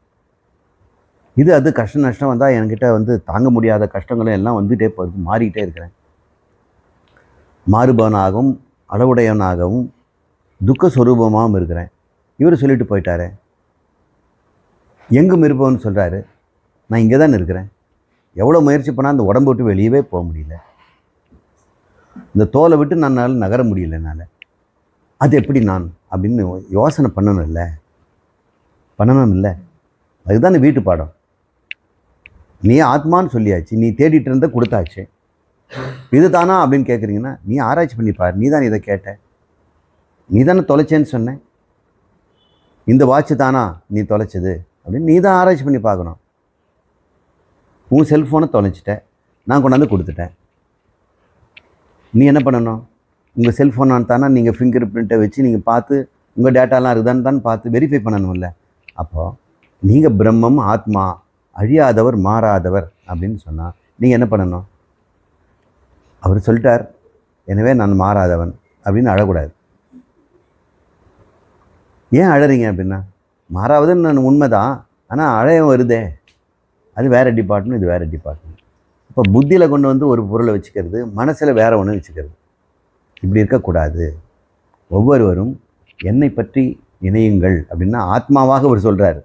இது அது கஷ்டம் நஷ்டம் வந்தால் என்கிட்ட வந்து தாங்க முடியாத கஷ்டங்களும் எல்லாம் வந்துகிட்டே போகுது, மாறிக்கிட்டே இருக்கிறேன். மாறுபவனாகவும் அளவுடையவனாகவும் துக்க சொரூபமாகவும் இருக்கிறேன். இவர் சொல்லிட்டு போயிட்டாரே. எங்கும் இருப்பவன்னு சொல்கிறாரு, நான் இங்கே தான் இருக்கிறேன். எவ்வளோ முயற்சி பண்ணால் அந்த உடம்பு விட்டு வெளியவே போக முடியல, இந்த தோலை விட்டு நான் நகர முடியல என்னால். அது எப்படி நான் அப்படின்னு யோசனை பண்ணணும் இல்லை? அதுதான் வீட்டு பாடம். நீ ஆத்மான்னு சொல்லியாச்சு, நீ தேடிட்டு இருந்த கொடுத்தாச்சு, இது தானா அப்படின்னு கேட்குறீங்கன்னா நீ ஆராய்ச்சி பண்ணிப்பார். நீ தான் இதை கேட்ட, நீ தானே தொலைச்சேன்னு சொன்னேன். இந்த வாட்சு தானா நீ தொலைச்சது அப்படின்னு நீ தான் ஆராய்ச்சி பண்ணி பார்க்கணும். உன் செல்ஃபோனை தொலைச்சிட்ட, நான் கொண்டாந்து கொடுத்துட்டேன். நீ என்ன பண்ணணும்? உங்கள் செல்ஃபோனான் தானே நீங்கள் ஃபிங்கர் பிரிண்ட்டை வச்சு நீங்கள் பார்த்து உங்கள் டேட்டாலாம் இருக்குதான்னு தான் பார்த்து வெரிஃபை பண்ணணும்ல. அப்போது நீங்கள் பிரம்மம், ஆத்மா, அழியாதவர், மாறாதவர் அப்படின்னு சொன்னால் நீங்கள் என்ன பண்ணணும்? அவர் சொல்லிட்டார், எனவே நான் மாறாதவன் அப்படின்னு அழக்கூடாது. ஏன் அழறீங்க அப்படின்னா, மாறாவதுன்னு நான் உண்மைதான், ஆனால் அழையம் வருதே, அது வேறு டிபார்ட்மெண்ட், இது வேறு டிபார்ட்மெண்ட். இப்போ புத்தியில் கொண்டு வந்து ஒரு பொருளை வச்சுக்கிறது, மனசில் வேறு ஒன்று வச்சுக்கிறது, இப்படி இருக்கக்கூடாது. ஒவ்வொருவரும் என்னை பற்றி நினையுங்கள் அப்படின்னா ஆத்மாவாக அவர் சொல்கிறார்.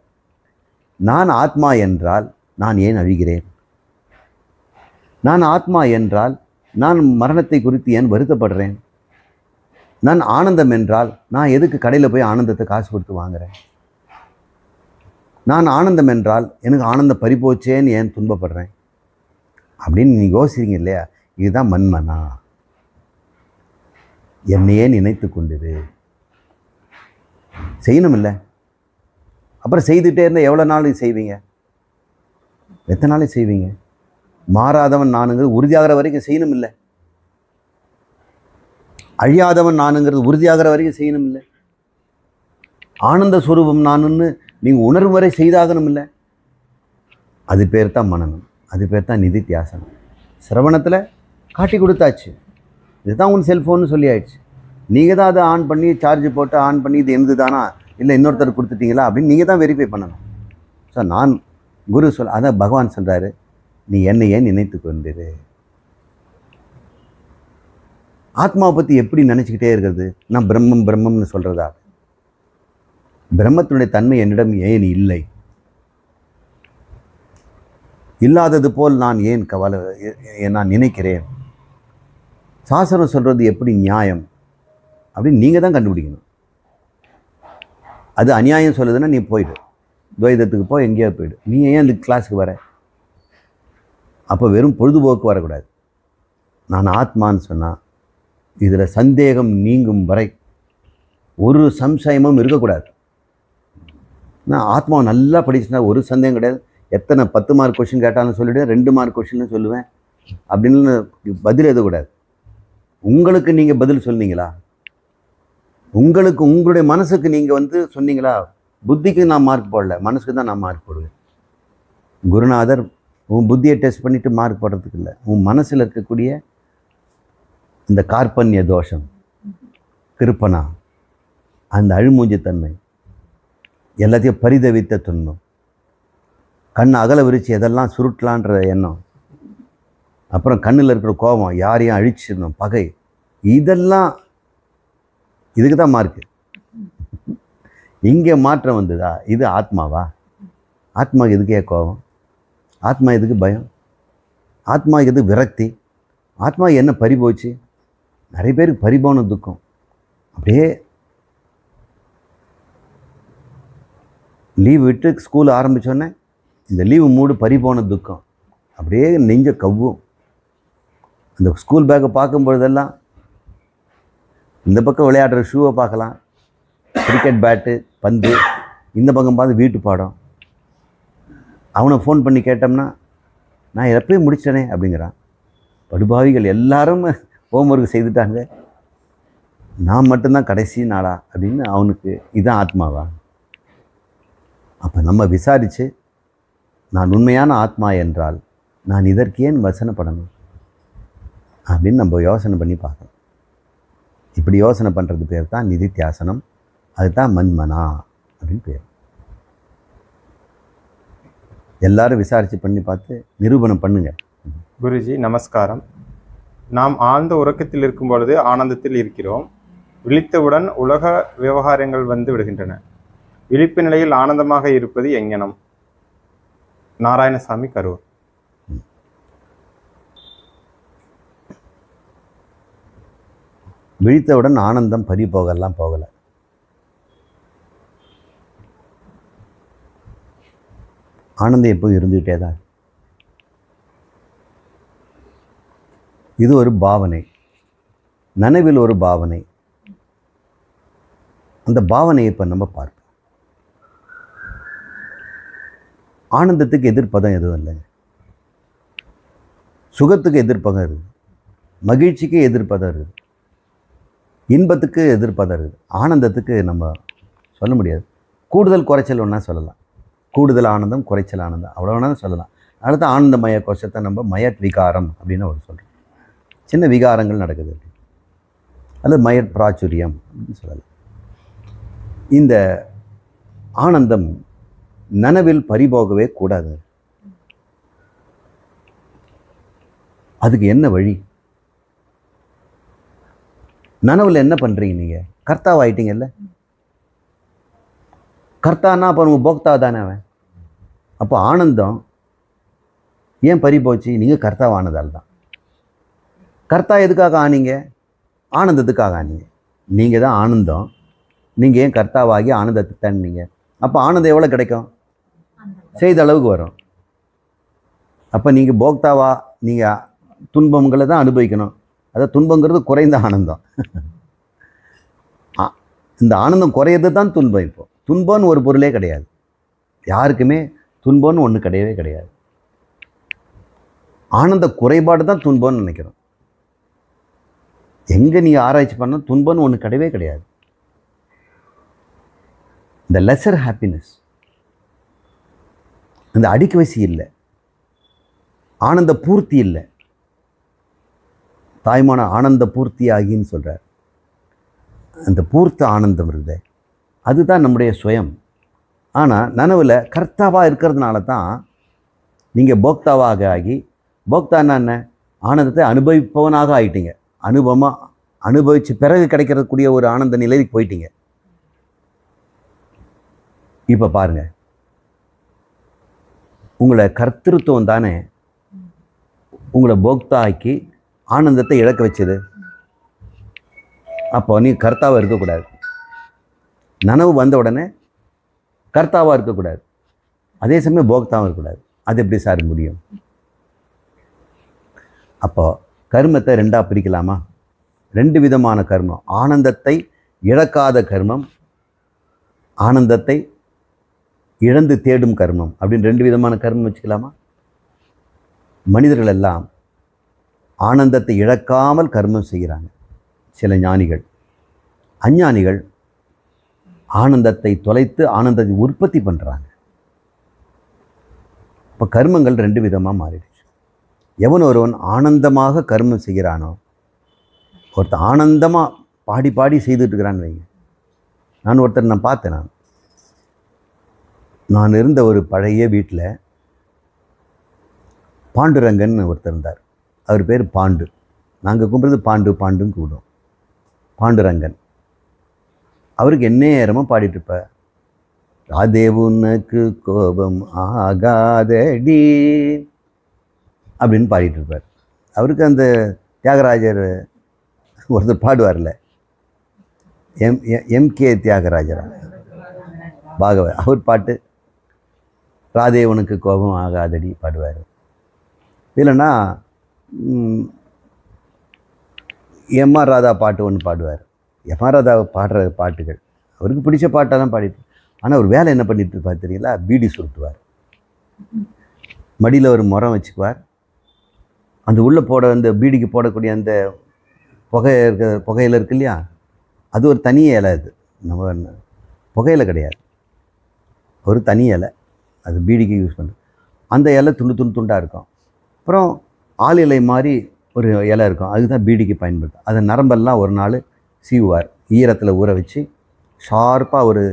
நான் ஆத்மா என்றால் நான் ஏன் அழிகிறேன்? நான் ஆத்மா என்றால் நான் மரணத்தை குறித்து ஏன் வருத்தப்படுறேன்? நான் ஆனந்தம் என்றால் நான் எதுக்கு கடையில் போய் ஆனந்தத்தை காசு கொடுத்து வாங்குறேன்? நான் ஆனந்தம் என்றால் எனக்கு ஆனந்தம் பறிபோச்சேன்னு ஏன் துன்பப்படுறேன் அப்படின்னு நீங்கள் யோசிக்கிறீங்க இல்லையா? இதுதான் மன்மனா. என்னையே நினைத்து கொண்டிரு. செய்யணும் இல்லை? அப்புறம் செய்துகிட்டே இருந்தால் எவ்வளோ நாள் செய்வீங்க? எத்தனை நாளைக்கு செய்வீங்க? மாறாதவன் நானுங்கிறது உறுதியாகிற வரைக்கும் செய்யணும் இல்லை? அழியாதவன் நானுங்கிறது உறுதியாகிற வரைக்கும் செய்யணும் இல்லை? ஆனந்த ஸ்வரூபம் நானுன்னு நீங்கள் உணர்வு வரை செய்தாகணும் இல்லை? அது பேர் தான் மனனம், அது பேர் தான் நிதித்தியாசனம். சிரவணத்தில் காட்டி கொடுத்தாச்சு, இதுதான் உன் செல்ஃபோன்னு சொல்லி ஆயிடுச்சு. நீங்கள் தான் அதை ஆன் பண்ணி சார்ஜ் போட்டு ஆன் பண்ணி இது எந்த தானா இல்லை இன்னொருத்தர் கொடுத்துட்டீங்களா அப்படின்னு நீங்கள் தான் வெரிஃபை பண்ணணும். ஸோ நான் குரு அதான் பகவான் சொல்கிறாரு, நீ என்னையே நினைத்து கொண்டிரு. ஆத்மாவை பற்றி எப்படி நினச்சிக்கிட்டே இருக்கிறது? நான் பிரம்மம் பிரம்மம்னு சொல்கிறதா? பிரம்மத்தினுடைய தன்மை என்னிடம் ஏன் இல்லை? இல்லாதது போல் நான் ஏன் நான் நினைக்கிறேன்? சாஸ்திரம் சொல்கிறது எப்படி நியாயம் அப்படின்னு நீங்கள் தான் கண்டுபிடிக்கணும். அது அநியாயம் சொல்லுதுன்னா நீ போயிடு, துவைதத்துக்கு போய் எங்கேயாவது போயிடு. நீ ஏன் இந்த கிளாஸுக்கு வர? அப்போ வெறும் பொழுதுபோக்கு வரக்கூடாது. நான் ஆத்மான்னு சொன்னால் இதில் சந்தேகம் நீங்கும் வரை ஒரு சம்சயமும் இருக்கக்கூடாது. நான் ஆத்மாவை நல்லா படிச்சுனா ஒரு சந்தேகம் கிடையாது. எத்தனை 10 மார்க் கொஷின் கேட்டாலும் சொல்லிவிடுவேன், 2 மார்க் கொஷின்னு சொல்லுவேன் அப்படின்னு பதில் எழுதக்கூடாது. உங்களுக்கு நீங்கள் பதில் சொன்னீங்களா? உங்களுக்கு உங்களுடைய மனசுக்கு நீங்கள் சொன்னீங்களா? புத்திக்கு நான் மார்க் போடல, மனசுக்கு தான் நான் மார்க் போடுவேன். குருநாதர் உன் புத்தியை டெஸ்ட் பண்ணிவிட்டு மார்க் போடுறதுக்கு இல்லை, உன் மனசில் இருக்கக்கூடிய இந்த கார்பண்ய தோஷம், கிருப்பனா, அந்த அழுமூஞ்சித்தன்மை, எல்லாத்தையும் பரிதவித்த துன்பம், கண் அகல விரிச்சு எதெல்லாம் சுருட்டலான்ற எண்ணம், அப்புறம் கண்ணில் இருக்கிற கோபம், யாரையும் அழிச்சிடணும், பகை, இதெல்லாம் இதுக்கு தான் மார்க்கு. இங்கே மாற்றம் வந்ததா? இது ஆத்மாவா? ஆத்மாவுக்கு எதுக்கே கோபம்? ஆத்மா எதுக்கு பயம்? ஆத்மா எது விரக்தி? ஆத்மா என்ன பறி போச்சு? நிறைய பேருக்கு பறிபோன துக்கம். அப்படியே லீவ் விட்டு ஸ்கூல் ஆரம்பித்தோன்னே இந்த லீவு மூடு பறிபோன துக்கம் அப்படியே நெஞ்ச கவ்வும். அந்த ஸ்கூல் பேக்கை பார்க்கும்பொழுதெல்லாம் இந்த பக்கம் விளையாடுற ஷூவை பார்க்கலாம், கிரிக்கெட் பேட்டு பந்து, இந்த பக்கம் பார்த்து வீட்டு பாடம். அவனை ஃபோன் பண்ணி கேட்டோம்னா நான் எப்பயும் முடிச்சிட்டேனே அப்படிங்கிறான். படுபாவிகள் எல்லாரும் ஹோம்ஒர்க் செய்துட்டாங்க, நான் மட்டும்தான் கடைசி நாளா அப்படின்னு அவனுக்கு இதான் ஆத்மாவா? அப்போ நம்ம விசாரித்து நான் உண்மையான ஆத்மா என்றால் நான் இதற்கு ஏன் வசனப்படணும் அப்படின்னு நம்ம யோசனை பண்ணி பார்க்கணும். இப்படி யோசனை பண்ணுறது பேர் தான் நிதித்தியாசனம். அதுதான் மன்மனா அப்படின்னு பேர். எல்லாரும் விசாரித்து பண்ணி பார்த்து நிரூபணம் பண்ணுங்க. குருஜி நமஸ்காரம். நாம் ஆழ்ந்த உறக்கத்தில் இருக்கும் பொழுது ஆனந்தத்தில் இருக்கிறோம். விழித்தவுடன் உலக விவகாரங்கள் வந்து விடுகின்றன. விழிப்பு நிலையில் ஆனந்தமாக இருப்பது எங்கனம்? நாராயணசாமி, கரூர். விழித்தவுடன் ஆனந்தம் பறி போகலாம் போகலை. ஆனந்தம் எப்போ இருந்துகிட்டே தான். இது ஒரு பாவனை, நனவில் ஒரு பாவனை. அந்த பாவனையை இப்போ நம்ம பார்ப்போம். ஆனந்தத்துக்கு எதிர்ப்பதம் எதுவும் இல்லைங்க. சுகத்துக்கு எதிர்ப்பதம் இருக்குது, மகிழ்ச்சிக்கு எதிர்ப்பதம் இருக்குது, இன்பத்துக்கு எதிர்ப்பதம் இருக்குது. ஆனந்தத்துக்கு நம்ம சொல்ல முடியாது. கூடுதல் குறைச்சல் ஒன்றா சொல்லலாம். கூடுதல் ஆனந்தம், குறைச்சல் ஆனந்தம், அவ்வளோ வேணாலும் சொல்லலாம். அடுத்த ஆனந்தமய கோஷத்தை நம்ம மயட் விகாரம் அப்படின்னு ஒரு சொல்கிறோம். சின்ன விகாரங்கள் நடக்குது அல்லது மயட் பிராச்சுரியம் அப்படின்னு சொல்லலாம். இந்த ஆனந்தம் நனவில் பறிபோகவே கூடாது. அதுக்கு என்ன வழி? நனவில் என்ன பண்ணுறீங்க? நீங்கள் கர்த்தாவாயிட்டீங்கல்ல. கர்த்தானா அப்போ நம்ம போக்தா தானே அவன். அப்போ ஆனந்தம் ஏன் பறி போச்சு? நீங்கள் கர்த்தாவானதால் தான். கர்த்தா எதுக்காக ஆனீங்க? ஆனந்தத்துக்காக ஆனீங்க. நீங்கள் தான் ஆனந்தம். நீங்கள் ஏன் கர்த்தாவாகி ஆனந்தத்தை தண்ணீங்க? அப்போ ஆனந்தம் எவ்வளோ கிடைக்கும்? செய்த அளவுக்கு வரும். அப்போ நீங்கள் போக்தாவா? நீங்கள் துன்பங்களை தான் அனுபவிக்கணும். அதாவது துன்பங்கிறது குறைந்த ஆனந்தம். இந்த ஆனந்தம் குறையிறது தான் துன்பம். இப்போ துன்பம்னு ஒரு பொருளே கிடையாது. யாருக்குமே துன்பம்னு ஒன்று கிடையவே கிடையாது. ஆனந்த குறைபாடு தான் துன்பம்னு நினைக்கிறோம். எங்கே நீங்கள் ஆராய்ச்சி பண்ண துன்பம்னு ஒன்று கிடையவே கிடையாது. இந்த லெசர் ஹாப்பினஸ், இந்த அடிக்கவசி இல்லை, ஆனந்த பூர்த்தி இல்லை. தாய்மான ஆனந்த பூர்த்தி ஆகின்னு சொல்கிறார். அந்த பூர்த்த ஆனந்தம் இருக்குது, அதுதான் நம்முடைய சுயம். ஆனால் நனவில் கர்த்தாவாக இருக்கிறதுனால தான் நீங்கள் போக்தாவாக ஆகி, போக்தான்னா என்ன? ஆனந்தத்தை அனுபவிப்பவனாக ஆகிட்டீங்க. அனுபவித்து பிறகு கிடைக்கிறக்கூடிய ஒரு ஆனந்த நிலைக்கு போயிட்டீங்க. இப்போ பாருங்க, உங்களை கர்த்திருவம் தானே உங்களை போக்தா ஆக்கி ஆனந்தத்தை இழக்க வச்சது. அப்போ நீ கர்த்தாவாக இருக்கக்கூடாது. நனவு வந்த உடனே கர்த்தாவாக இருக்கக்கூடாது, அதே சமயம் போக்தாவும் இருக்கக்கூடாது. அது எப்படி சார் முடியும்? அப்போ கர்மத்தை ரெண்டாக பிரிக்கலாமா? ரெண்டு விதமான கர்மம். ஆனந்தத்தை இழக்காத கர்மம், ஆனந்தத்தை இழந்து தேடும் கர்மம் அப்படின்னு ரெண்டு விதமான கர்மம் வச்சுக்கலாமா? மனிதர்கள் எல்லாம் ஆனந்தத்தை இழக்காமல் கர்மம் செய்கிறாங்க. சில ஞானிகள். அஞ்ஞானிகள் ஆனந்தத்தை தொலைத்து ஆனந்தத்தை உற்பத்தி பண்ணுறாங்க. இப்போ கர்மங்கள் ரெண்டு விதமாக மாறிடுச்சு. எவன் ஒருவன் ஆனந்தமாக கர்மம் செய்கிறானோ, ஒருத்தர் ஆனந்தமாக பாடி பாடி செய்துட்டு இருக்கிறான்னு வைங்க. நான் பார்த்தேன். நான் இருந்த ஒரு பழைய வீட்டில் பாண்டுரங்கன் ஒருத்தர் இருந்தார். அவர் பேர் பாண்டு. நாங்கள் கும்பிட்றது பாண்டுன்னு கூப்பிடுவோம். பாண்டுரங்கன். அவருக்கு என்ன நேரமும் பாடிட்டு இருப்பார். ராதே உனக்கு கோபம் ஆகாதடி அப்படின்னு பாடிட்டு இருப்பார். அவருக்கு அந்த தியாகராஜர் ஒருத்தர் பாடுவார்ல, எம்கே தியாகராஜரா பாகவ, அவர் பாட்டு ராதே உனக்கு கோபம் ஆகாதடி பாடுவார். இல்லைன்னா எம்ஆர் ராதா பாட்டு ஒன்று பாடுவார். எம்ஆர் ராதா பாடுற பாட்டுகள் அவருக்கு பிடிச்ச பாட்டெல்லாம் பாடிட்டு, ஆனால் ஒரு வேலை என்ன பண்ணிட்டு இருப்பார் தெரியல, பீடி சுருட்டுவார். மடியில் ஒரு முறம் வச்சுக்குவார். அந்த உள்ளே போட அந்த பீடிக்கு போடக்கூடிய அந்த புகையில இருக்கு இல்லையா, அது ஒரு தனி இலை. அது நம்ம புகையில கிடையாது, ஒரு தனி இலை. அது பீடிக்கு யூஸ் பண்ணுறது. அந்த இலை துண்டாக இருக்கும். அப்புறம் ஆள் இலை மாதிரி ஒரு இலை இருக்கும், அதுதான் பீடிக்கு பயன்படுத்தும். அதை நரம்பெல்லாம் ஒரு நாள் சீவுவார், ஈரத்தில் ஊற வச்சு ஷார்ப்பாக. ஒரு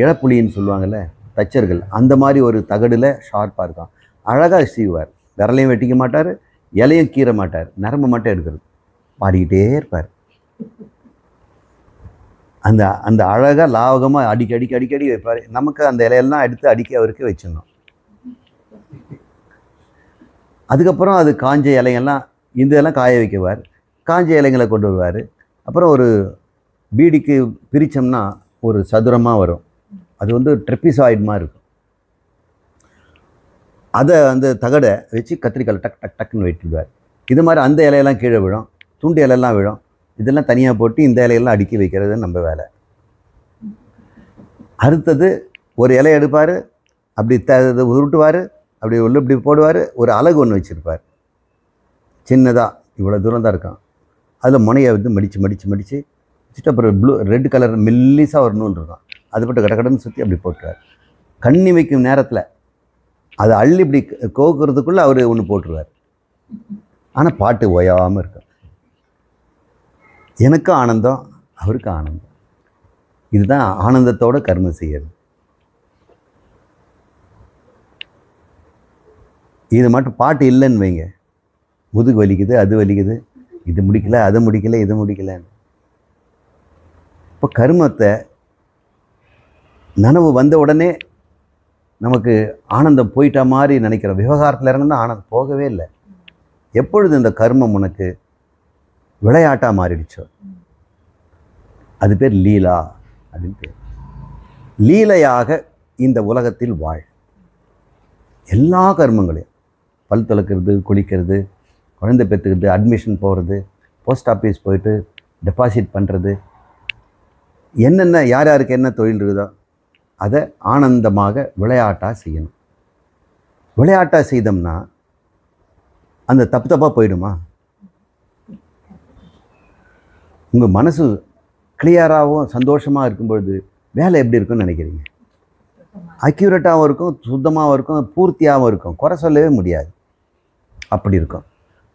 இழப்புலின்னு சொல்லுவாங்கள்ல தச்சர்கள், அந்த மாதிரி ஒரு தகடில் ஷார்ப்பாக இருக்கும். அழகாக சீவுவார். விரலையும் வெட்டிக்க மாட்டார், இலையும் கீற மாட்டார், நரம்பு மட்டும் எடுக்கிறது. பாடிக்கிட்டே இருப்பார். அந்த அந்த அழகாக லாவகமாக அடிக்கடி வைப்பார். நமக்கு அந்த இலையெல்லாம் எடுத்து அடிக்க அவருக்கு வச்சிடணும். அதுக்கப்புறம் அது காஞ்ச இலைங்கள்லாம் இந்த இதெல்லாம் காய வைக்குவார். காஞ்ச இலைங்களை கொண்டு வருவார். அப்புறம் ஒரு பீடிக்கு பிரித்தோம்னா ஒரு சதுரமாக வரும். அது வந்து ட்ரெப்பிசாய்டு மாதிரி இருக்கும். அதை அந்த தகடை வச்சு கத்திரிக்காய் டக் டக் டக்குன்னு வெட்டிடுவார். இது மாதிரி அந்த இலையெல்லாம் கீழே விழும், துண்டு இலையெல்லாம் விழும். இதெல்லாம் தனியாக போட்டு இந்த இலையெல்லாம் அடுக்கி வைக்கிறது நம்ம வேலை. அடுத்தது ஒரு இலையை எடுப்பார், அப்படி உருட்டுவார், அப்படி உள்ள இப்படி போடுவார். ஒரு அலகு ஒன்று வச்சுருப்பார், சின்னதாக இவ்வளோ தூரம் தான் இருக்கும். அதில் முனையை வந்து மடித்து வச்சுட்டு அப்புறம் ரெட் கலர் மெல்லிஸாக ஒரு நூல் இருக்கும், அது போட்டு கடன்னு சுற்றி அப்படி போட்டுருவார். கண்ணி வைக்கும் நேரத்தில் அதை அள்ளி இப்படி கோக்குறதுக்குள்ளே அவர் ஒன்று போட்டுருவார். ஆனால் பாட்டு ஓயாமல் இருக்கும். எனக்கும் ஆனந்தம், அவருக்கு ஆனந்தம். இதுதான் ஆனந்தத்தோட கர்மம் செய்யறது. இது மட்டும் பாட்டு இல்லைன்னு வைங்க, முதுகு வலிக்குது, அது வலிக்குது, இது முடிக்கல, அதை முடிக்கல, இது முடிக்கலன்னு. இப்போ கர்மத்தை நனவு வந்த உடனே நமக்கு ஆனந்தம் போயிட்ட மாதிரி நினைக்கிறோம். விவகாரத்தில் இறங்கினா ஆனந்தம் போகவே இல்லை. எப்பொழுது இந்த கர்மம் உனக்கு விளையாட்டாக மாறிடுச்சோ அது பேர் லீலா அப்படின்னு பேர். லீலையாக இந்த உலகத்தில் வாழ். எல்லா கர்மங்களையும், பல் துலக்கிறது, குளிக்கிறது, குழந்தை பெற்றுக்கிறது, அட்மிஷன் போகிறது, போஸ்ட் ஆஃபீஸ் போயிட்டு டெபாசிட் பண்ணுறது, என்னென்ன யார் யாருக்கு என்ன தொழில் இருக்குதோ அதை ஆனந்தமாக விளையாட்டாக செய்யணும். விளையாட்டாக செய்தோம்னா அந்த தப்பாக போயிடுமா? உங்கள் மனசு கிளியராகவும் சந்தோஷமாக இருக்கும்பொழுது வேலை எப்படி இருக்குன்னு நினைக்கிறீங்க? அக்யூரேட்டாகவும் இருக்கும், சுத்தமாகவும் இருக்கும், பூர்த்தியாகவும் இருக்கும், குறை சொல்லவே முடியாது. அப்படி இருக்கும்.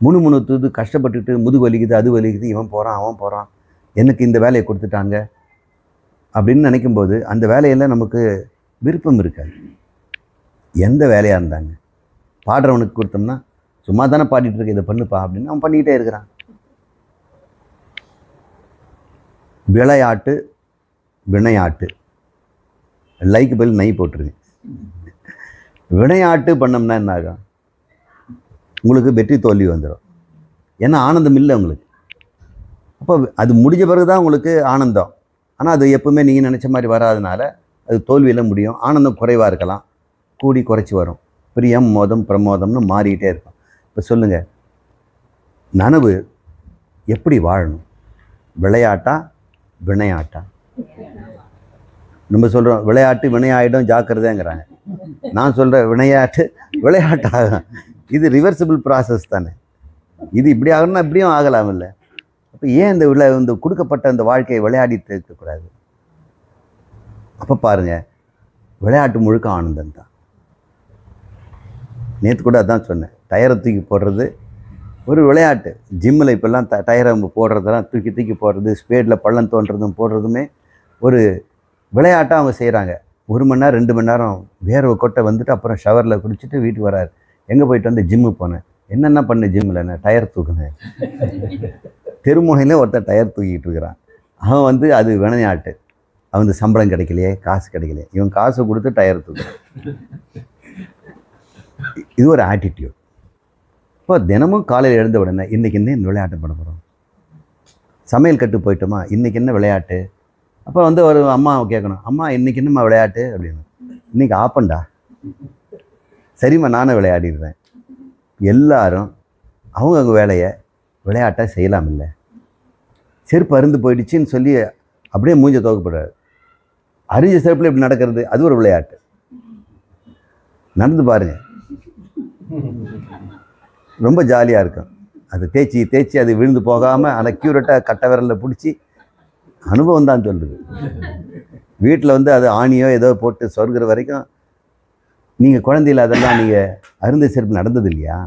முணுமுணுத்துது, கஷ்டப்பட்டுட்டு முதுகு வலிக்குது, அது வலிக்குது, இவன் போகிறான், அவன் போகிறான், எனக்கு இந்த வேலையை கொடுத்துட்டாங்க அப்படின்னு நினைக்கும்போது அந்த வேலையில் நமக்கு விருப்பம் இருக்காது. எந்த வேலையாக இருந்தாங்க, பாடுறவனுக்கு கொடுத்தோம்னா சும்மா தானே பாடிட்டு இருக்க, இதை பண்ணுப்பா அப்படின்னு அவன் பண்ணிக்கிட்டே இருக்கிறான். விளையாட்டு வினையாட்டு, லைக்கு பதில் நை போட்டுருங்க. வினையாட்டு பண்ணோம்னா என்ன ஆகும்? உங்களுக்கு வெற்றி தோல்வி வந்துடும். ஏன்னா ஆனந்தம் இல்லை உங்களுக்கு. அப்போ அது முடிஞ்ச பிறகு தான் உங்களுக்கு ஆனந்தம். ஆனால் அது எப்பவுமே நீங்கள் நினச்ச மாதிரி வராதனால அது தோல்வியில் முடியும். ஆனந்தம் குறைவாக இருக்கலாம், கூடி குறைச்சி வரும். பிரியம், மோதம், பிரமோதம்னு மாறிக்கிட்டே இருக்கும். இப்போ சொல்லுங்கள், நனவு எப்படி வாழணும்? விளையாட்டா வினையாட்டா? நம்ம சொல்கிறோம் விளையாட்டு வினையாயிடும் ஜாக்கிரதைங்கிறாங்க. நான் சொல்கிறேன் வினையாட்டு விளையாட்டாகும். இது ரிவர்சிபிள் ப்ராசஸ் தானே. இது இப்படி ஆகணும்னா இப்படியும் ஆகலாம் இல்லை? அப்போ ஏன் இந்த கொடுக்கப்பட்ட அந்த வாழ்க்கையை விளையாடிட்டு இருக்கக்கூடாது? அப்போ பாருங்கள், விளையாட்டு முழுக்க ஆனந்தம் தான். நேற்று கூட அதான் சொன்னேன், டயரை தூக்கி போடுறது ஒரு விளையாட்டு. ஜிம்மில் இப்போல்லாம் டயரை போடுறதெல்லாம் தூக்கி போடுறது, ஸ்பேடில் பள்ளம் தோன்றதும் போடுறதுமே ஒரு விளையாட்டாக அவங்க செய்கிறாங்க. 1 மணி நேரம் 2 மணி நேரம் வேர்வை கொட்டை வந்துட்டு அப்புறம் ஷவரில் குடிச்சிட்டு வீட்டுக்கு வராரு. எங்கே போயிட்டு வந்து ஜிம்மு போனேன். என்னென்ன பண்ண ஜிம்மில்? நான் டயர் தூக்குனேன். தெருமுனையில் ஒருத்தர் டயர் தூக்கிட்டு இருக்கிறான். அவன் அது விளையாட்டு. அவன் சம்பளம் கிடைக்கலையே, காசு கிடைக்கலையே, இவன் காசை கொடுத்து டயர் தூக்குறான். இது ஒரு ஆட்டிடியூட். இப்போ தினமும் காலையில் எழுந்த உடனே இன்றைக்கி என்ன விளையாட்டு பண்ண போகிறோம், சமையல் கட்டு போயிட்டோமா, இன்றைக்கி என்ன விளையாட்டு. அப்போ வந்து ஒரு அம்மாவை கேட்கணும், அம்மா இன்றைக்கி என்னம்மா விளையாட்டு அப்படின்னு. இன்றைக்கி ஆப்பண்டா, சரிம்மா நானும் விளையாடிடுறேன். எல்லாரும் அவங்க வேலையை விளையாட்டாக செய்யலாம் இல்லை. செருப்பு அருந்து போயிடுச்சின்னு சொல்லி அப்படியே மூஞ்ச துவக்கப்படுறாரு. அரிஞ்ச செருப்பில் இப்படி நடக்கிறது அது ஒரு விளையாட்டு. நடந்து பாருங்க, ரொம்ப ஜாலியாக இருக்கும். அது தேய்ச்சி தேய்ச்சி அது விழுந்து போகாமல் அந்த க்யூரட்டாக கட்டை விரலில் பிடிச்சி அனுபவம் தான் சொல்லுது. வீட்டில் வந்து அது ஆணியோ ஏதோ போட்டு சொருகிற வரைக்கும் நீங்கள் குழந்தையில் அதெல்லாம் நீங்கள் அருந்த செருப்பு நடந்தது இல்லையா,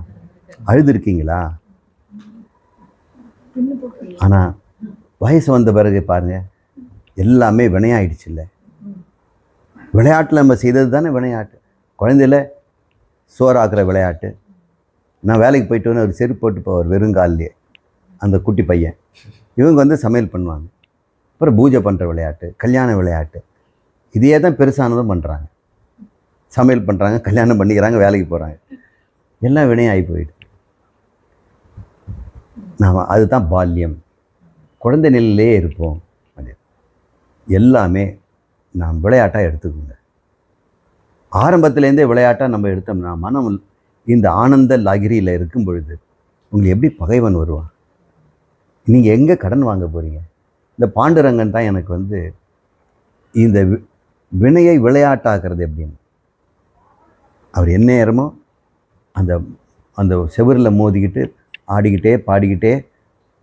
அழுதுருக்கீங்களா? ஆனால் வயசு வந்த பிறகு பாருங்கள் எல்லாமே வினையாயிடுச்சு இல்லை. விளையாட்டில் நம்ம செய்தது தானே விளையாட்டு. குழந்தையில சோறாக்குற விளையாட்டு. நான் வேலைக்கு போயிட்டு வந்து ஒரு செருப்பு போட்டு போவார் வெறுங்காலிலே அந்த குட்டி பையன். இவங்க வந்து சமையல் பண்ணுவாங்க. அப்புறம் பூஜை பண்ணுற விளையாட்டு, கல்யாண விளையாட்டு, இதையே தான் பெருசானதும் பண்ணுறாங்க. சமையல் பண்ணுறாங்க, கல்யாணம் பண்ணிக்கிறாங்க, வேலைக்கு போகிறாங்க. எல்லாம் வினையாகி போயிடுது. நாம் அதுதான் பால்யம், குழந்தை நிலையிலே இருப்போம். அது எல்லாமே நாம் விளையாட்டாக எடுத்துக்கோங்க. ஆரம்பத்துலேருந்தே விளையாட்டாக நம்ம எடுத்தோம்னா மனம் இந்த ஆனந்த லாகிரியில் இருக்கும் பொழுது உங்களுக்கு எப்படி பகைவன் வருவான்? நீங்கள் எங்கே கடன் வாங்க போகிறீங்க? இந்த பாண்டுரங்கன் தான் எனக்கு வந்து இந்த வினையை விளையாட்டாக்குறது எப்படின்னு. அவர் எந்நேரமோ அந்த அந்த செவரில் மோதிக்கிட்டு ஆடிக்கிட்டே பாடிக்கிட்டே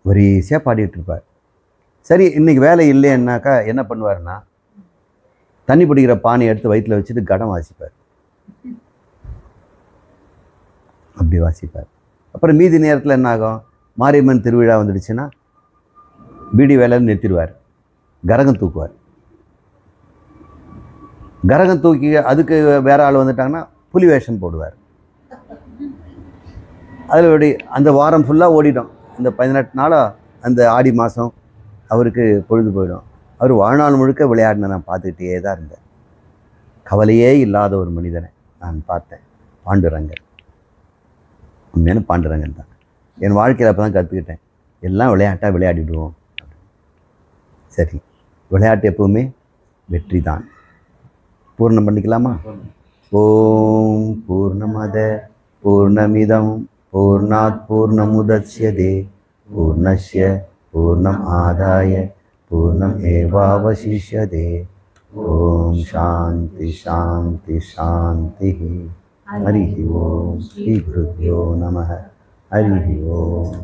வரிசையாக பாடிக்கிட்டு இருப்பார். சரி, இன்றைக்கி வேலை இல்லைன்னாக்கா என்ன பண்ணுவார்னா தண்ணி பிடிக்கிற பானையை எடுத்து வயிற்றில் வச்சுட்டு கடம் வாசிப்பார். அப்படி வாசிப்பார். அப்புறம் மீதி நேரத்தில் என்ன ஆகும், மாரியம்மன் திருவிழா வந்துடுச்சுன்னா பீடி வேலைன்னு நிறுத்திடுவார், கரகம் தூக்குவார். கரகம் தூக்கி அதுக்கு வேற ஆள் வந்துட்டாங்கன்னா புலி வேஷம் போடுவார். அதில் ஓடி அந்த வாரம் ஃபுல்லாக ஓடிடும். இந்த 18 நாளாக அந்த ஆடி மாதம் அவருக்கு பொழுது போயிடும். அவர் வாழ்நாள் முழுக்க விளையாடின நான் பார்த்துக்கிட்டே தான் இருந்தேன். கவலையே இல்லாத ஒரு மனிதனை நான் பார்த்தேன். பாண்டுரங்கன், உண்மையான பாண்டுரங்கன் தான். என் வாழ்க்கையில் அப்போ தான் கற்றுக்கிட்டேன், எல்லாம் விளையாட்டாக விளையாடிடுவோம். சரி, விளையாட்டு எப்பவுமே வெற்றி தான். பூர்ணம் பண்ணிக்கலாமா? ஓம் பூர்ணமத பூர்ணமிதம் பூர்ணாத் பூர்ணமுதச்யதே பூர்ணஸ்ய பூர்ணம் ஆதாய பூர்ணம் ஏவாவசிஷ்யதே. ஓம் சாந்தி சாந்தி சாந்தி. ஹரி ஓம் ஸ்ரீ குருப்யோ நமः. ஹரி ஓம்.